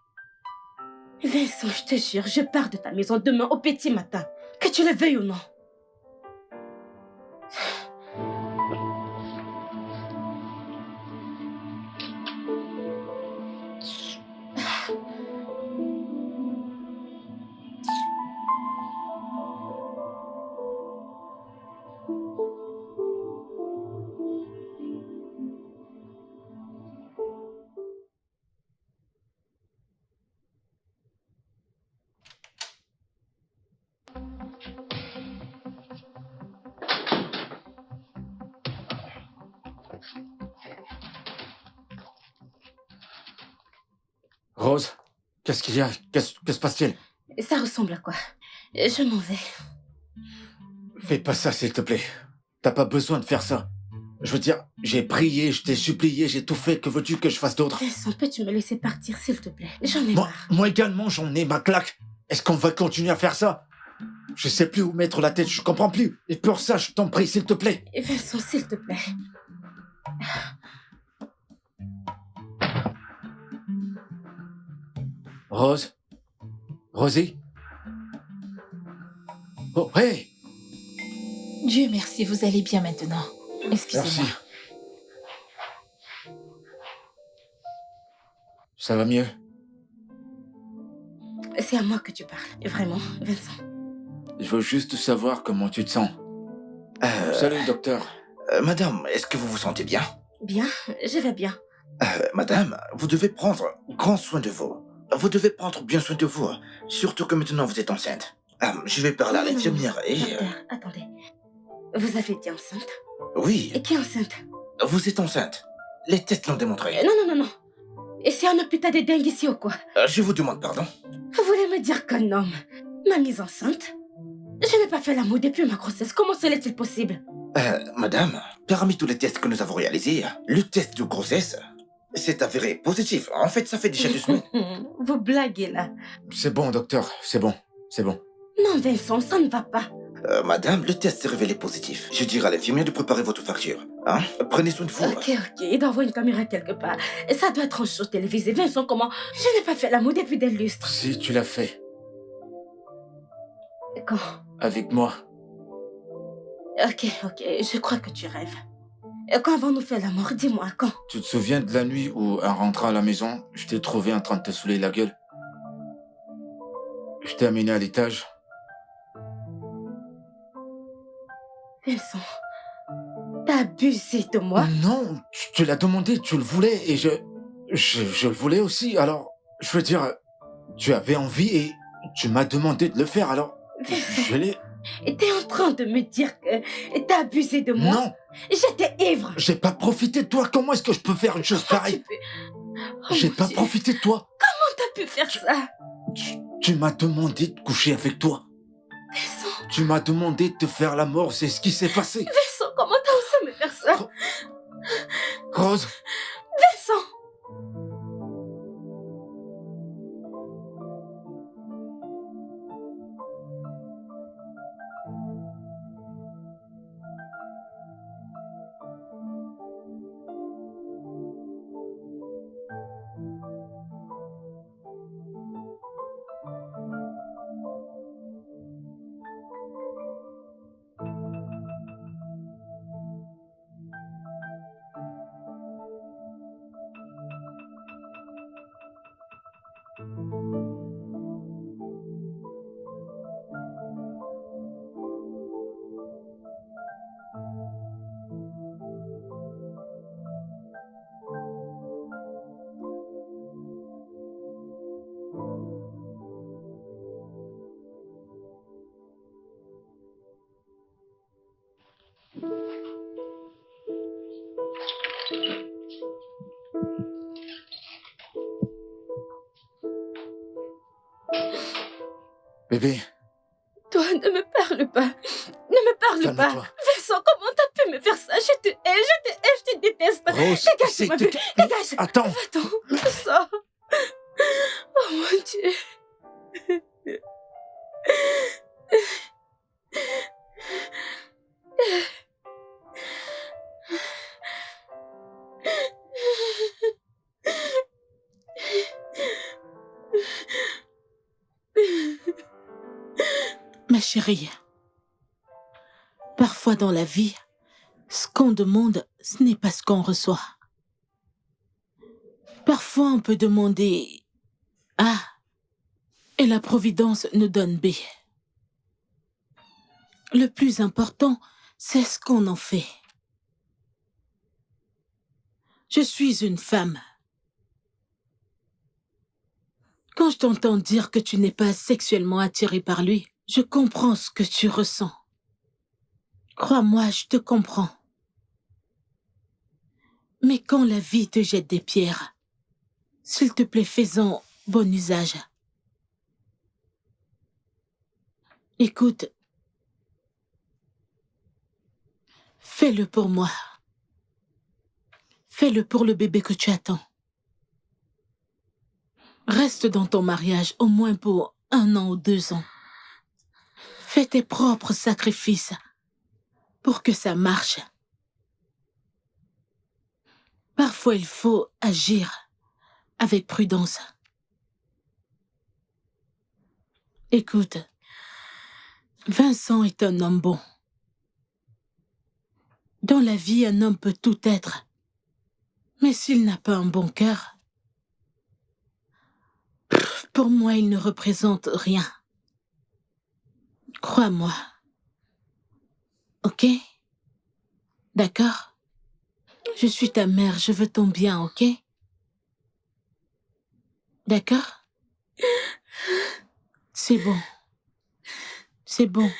Vincent, je te jure, je pars de ta maison demain au petit matin. Que tu le veuilles ou non. Rose, qu'est-ce qu'il y a? Que se passe-t-il? Ça ressemble à quoi? Je m'en vais. Fais pas ça, s'il te plaît. T'as pas besoin de faire ça. Je veux dire, j'ai prié, je t'ai supplié, j'ai tout fait. Que veux-tu que je fasse d'autre? Vincent, peux-tu me laisser partir, s'il te plaît? J'en ai marre. Moi également, j'en ai ma claque. Est-ce qu'on va continuer à faire ça? Je sais plus où mettre la tête, je comprends plus. Et pour ça, je t'en prie, s'il te plaît. Vincent, s'il te plaît. Rose? Rosie? Oh, hey! Dieu merci, vous allez bien maintenant. Excusez-moi. Merci. Ça va mieux? C'est à moi que tu parles. Vraiment, Vincent. Je veux juste savoir comment tu te sens. Salut, docteur. Madame, est-ce que vous vous sentez bien? Bien, je vais bien. Madame, vous devez prendre grand soin de vous. Vous devez prendre bien soin de vous, surtout que maintenant vous êtes enceinte. Je vais parler à l'infirmière et... Docteur, attendez. Vous avez été enceinte? Oui, Et qui est enceinte? vous êtes enceinte. Les tests l'ont démontré. Non. Et c'est un hôpital de dingue ici ou quoi? Je vous demande pardon. Vous voulez me dire qu'un homme m'a mise enceinte? Je n'ai pas fait l'amour depuis ma grossesse. Comment cela est-il possible? Madame, parmi tous les tests que nous avons réalisés, le test de grossesse s'est avéré positif. En fait, ça fait déjà 2 semaines. Vous blaguez là. C'est bon, docteur, c'est bon. Non, Vincent, ça ne va pas. Madame, le test s'est révélé positif. Je dirai à l'infirmière de préparer votre facture. Hein? Prenez soin de vous. Ok, il doit avoir une caméra quelque part. Et ça doit être un show télévisé. Vincent, comment? Je n'ai pas fait l'amour depuis des lustres. Si, tu l'as fait. Quand? Avec moi. Ok, je crois que tu rêves. Et quand avons-nous fait l'amour? Dis-moi, quand? Tu te souviens de la nuit où, en rentrant à la maison, je t'ai trouvé en train de te saouler la gueule? Je t'ai amené à l'étage. Vincent, t'as abusé de moi? Non, tu l'as demandé, tu le voulais, et je le voulais aussi. Alors, je veux dire, tu avais envie et tu m'as demandé de le faire, alors Vincent, je l'ai... et t'es en train de me dire que t'as abusé de moi? Non, J'étais ivre. j'ai pas profité de toi. Comment est-ce que je peux faire une chose pareille? J'ai mon pas Dieu. profité de toi. Comment t'as pu faire ça? Tu m'as demandé de coucher avec toi. Vincent, Tu m'as demandé de te faire la mort, c'est ce qui s'est passé. Vincent, comment t'as osé me faire ça? Rose, Vincent! bébé, Toi, ne me parle pas. Ne me parle pas. calme-toi. Vincent, comment t'as pu me faire ça? Je te hais, je te déteste. Rose, Dégage c'est de ma de- vue. Dégage. Attends, Va-t'en. Sors. Oh mon Dieu. Ma chérie, parfois dans la vie, ce qu'on demande, ce n'est pas ce qu'on reçoit. Parfois, on peut demander A et la Providence nous donne B. Le plus important, c'est ce qu'on en fait. Je suis une femme. Quand je t'entends dire que tu n'es pas sexuellement attirée par lui, je comprends ce que tu ressens. Crois-moi, je te comprends. Mais quand la vie te jette des pierres, s'il te plaît, fais-en bon usage. Écoute, fais-le pour moi. Fais-le pour le bébé que tu attends. Reste dans ton mariage au moins pour 1 an ou 2 ans. Fais tes propres sacrifices pour que ça marche. Parfois, il faut agir avec prudence. Écoute, Vincent est un homme bon. Dans la vie, un homme peut tout être. Mais s'il n'a pas un bon cœur, pour moi, il ne représente rien. Crois-moi. Ok? D'accord? Je suis ta mère, je veux ton bien, ok? D'accord? C'est bon. C'est bon.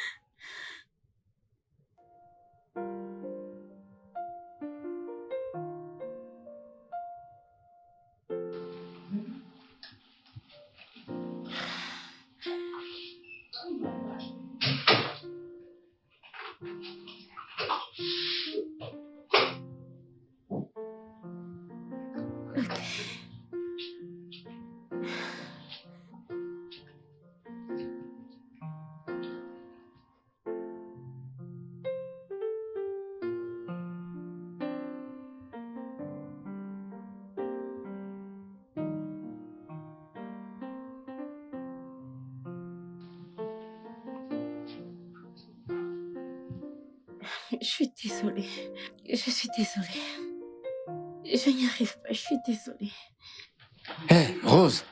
Je suis désolée. Je suis désolée. Je n'y arrive pas, je suis désolée. Hé, Rose!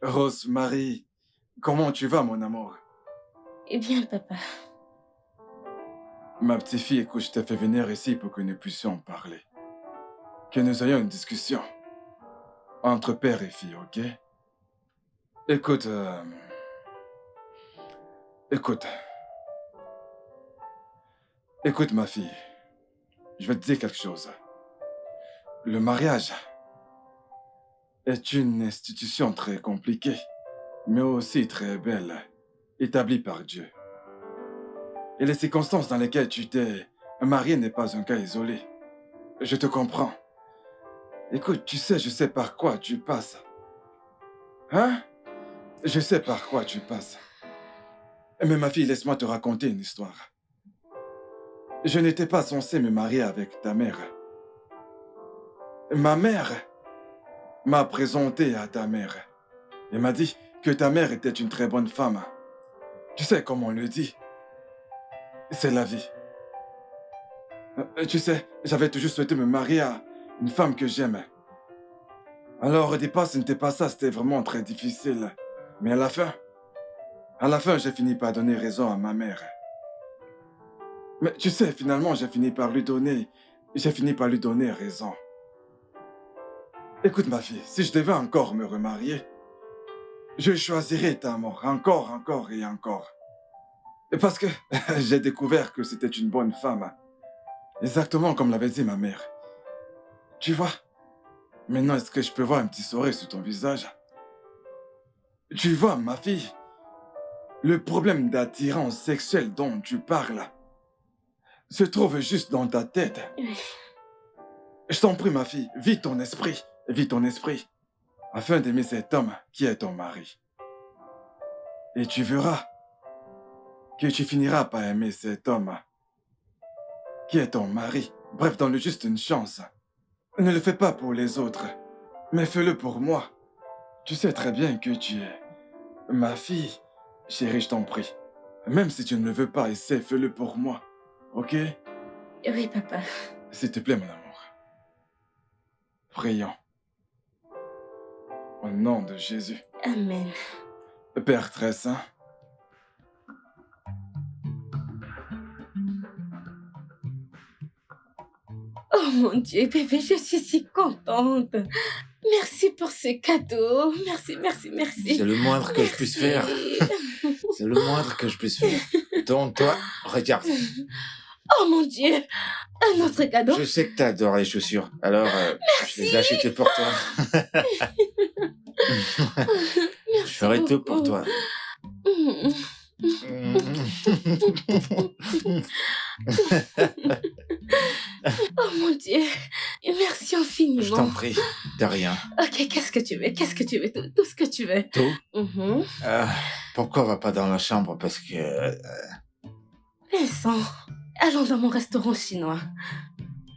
Rosemary, comment tu vas, mon amour? Eh bien, papa. Ma petite fille, écoute, je t'ai fait venir ici pour que nous puissions parler. Que nous ayons une discussion. Entre père et fille, ok? Écoute, Écoute. Écoute, ma fille. Je vais te dire quelque chose. Le mariage est une institution très compliquée, mais aussi très belle, établie par Dieu. Et les circonstances dans lesquelles tu t'es marié n'est pas un cas isolé. Je te comprends. Écoute, tu sais, je sais par quoi tu passes. Hein? Je sais par quoi tu passes. Mais ma fille, laisse-moi te raconter une histoire. Je n'étais pas censé me marier avec ta mère. Ma mère m'a présenté à ta mère. Elle m'a dit que ta mère était une très bonne femme. Tu sais, comme on le dit, c'est la vie. Tu sais, j'avais toujours souhaité me marier à une femme que j'aimais. Alors au départ, ce n'était pas ça, c'était vraiment très difficile. Mais à la fin, j'ai fini par donner raison à ma mère. Mais tu sais, finalement, j'ai fini par lui donner raison. Écoute ma fille, si je devais encore me remarier, je choisirais ta mort encore et encore. Et parce que j'ai découvert que c'était une bonne femme. Exactement comme l'avait dit ma mère. Tu vois, maintenant est-ce que je peux voir un petit sourire sur ton visage? Tu vois, ma fille, le problème d'attirance sexuelle dont tu parles se trouve juste dans ta tête. Oui. Je t'en prie, ma fille, vis ton esprit, afin d'aimer cet homme qui est ton mari. Et tu verras que tu finiras par aimer cet homme qui est ton mari. Bref, donne-lui juste une chance. Ne le fais pas pour les autres, mais fais-le pour moi. Tu sais très bien que tu es ma fille. Chérie, je t'en prie. Même si tu ne le veux pas, essaie, fais-le pour moi. Ok? Oui, papa. S'il te plaît, mon amour. Prions. Au nom de Jésus. Amen. Père très saint. Oh mon Dieu, bébé, je suis si contente. Merci pour ce cadeau. Merci. C'est le moindre que je puisse faire. C'est le moindre que je puisse faire. Donc, toi, regarde. Oh mon Dieu, un autre cadeau. Je sais que t'adores les chaussures. Alors, je les ai achetées pour toi. Merci Je ferai tout pour beaucoup. toi. Oh mon Dieu, merci infiniment. Je t'en prie, de rien. Ok, qu'est-ce que tu veux? Tout ce que tu veux. Tout? Mhm. Pourquoi on va pas dans la chambre? Parce que... Vincent, allons dans mon restaurant chinois.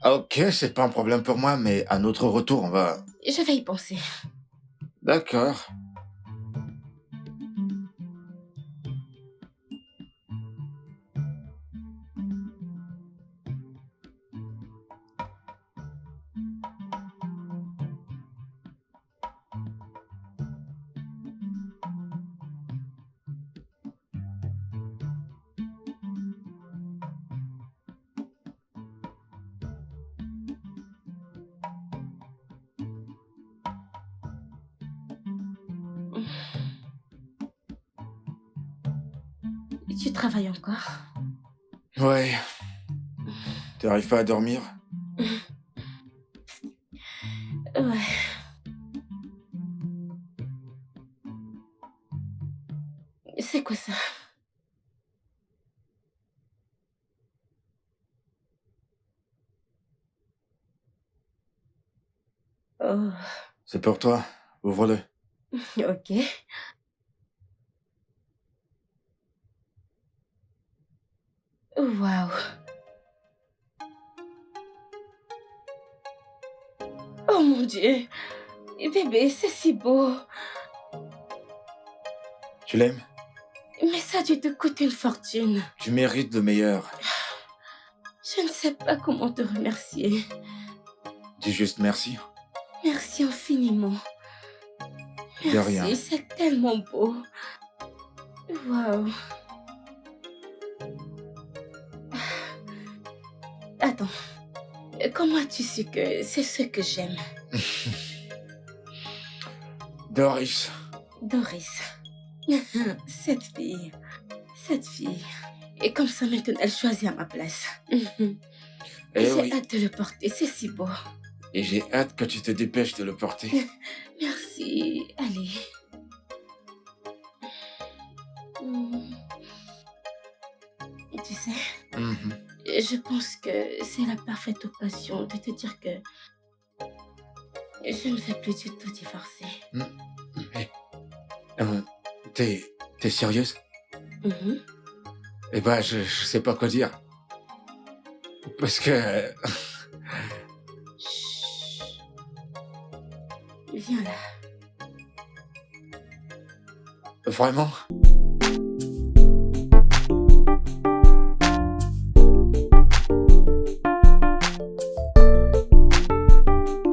Ok, c'est pas un problème pour moi, mais à notre retour, on va... Je vais y penser. D'accord. Tu travailles encore? Ouais, Tu n'arrives pas à dormir? Ouais. C'est quoi ça? Oh, C'est pour toi. Ouvre-le. ok. Waouh. Oh mon Dieu. Bébé, c'est si beau. Tu l'aimes? Mais ça a dû te coûter une fortune. Tu mérites le meilleur. Je ne sais pas comment te remercier. Dis juste merci. Merci infiniment. De rien. Merci, c'est tellement beau. Waouh. Attends. Comment as-tu su que c'est ce que j'aime? Doris. Doris. Cette fille. Cette fille. Et comme ça, maintenant, elle choisit à ma place. Eh J'ai oui. hâte de le porter, c'est si beau. Et j'ai hâte que tu te dépêches de le porter. Merci. Allez. Et tu sais, Mhm. je pense que c'est la parfaite occasion de te dire que je ne vais plus du tout divorcer. Mais, t'es sérieuse? Mhm. Eh ben, je sais pas quoi dire. Parce que... Chut. Viens là. Vraiment?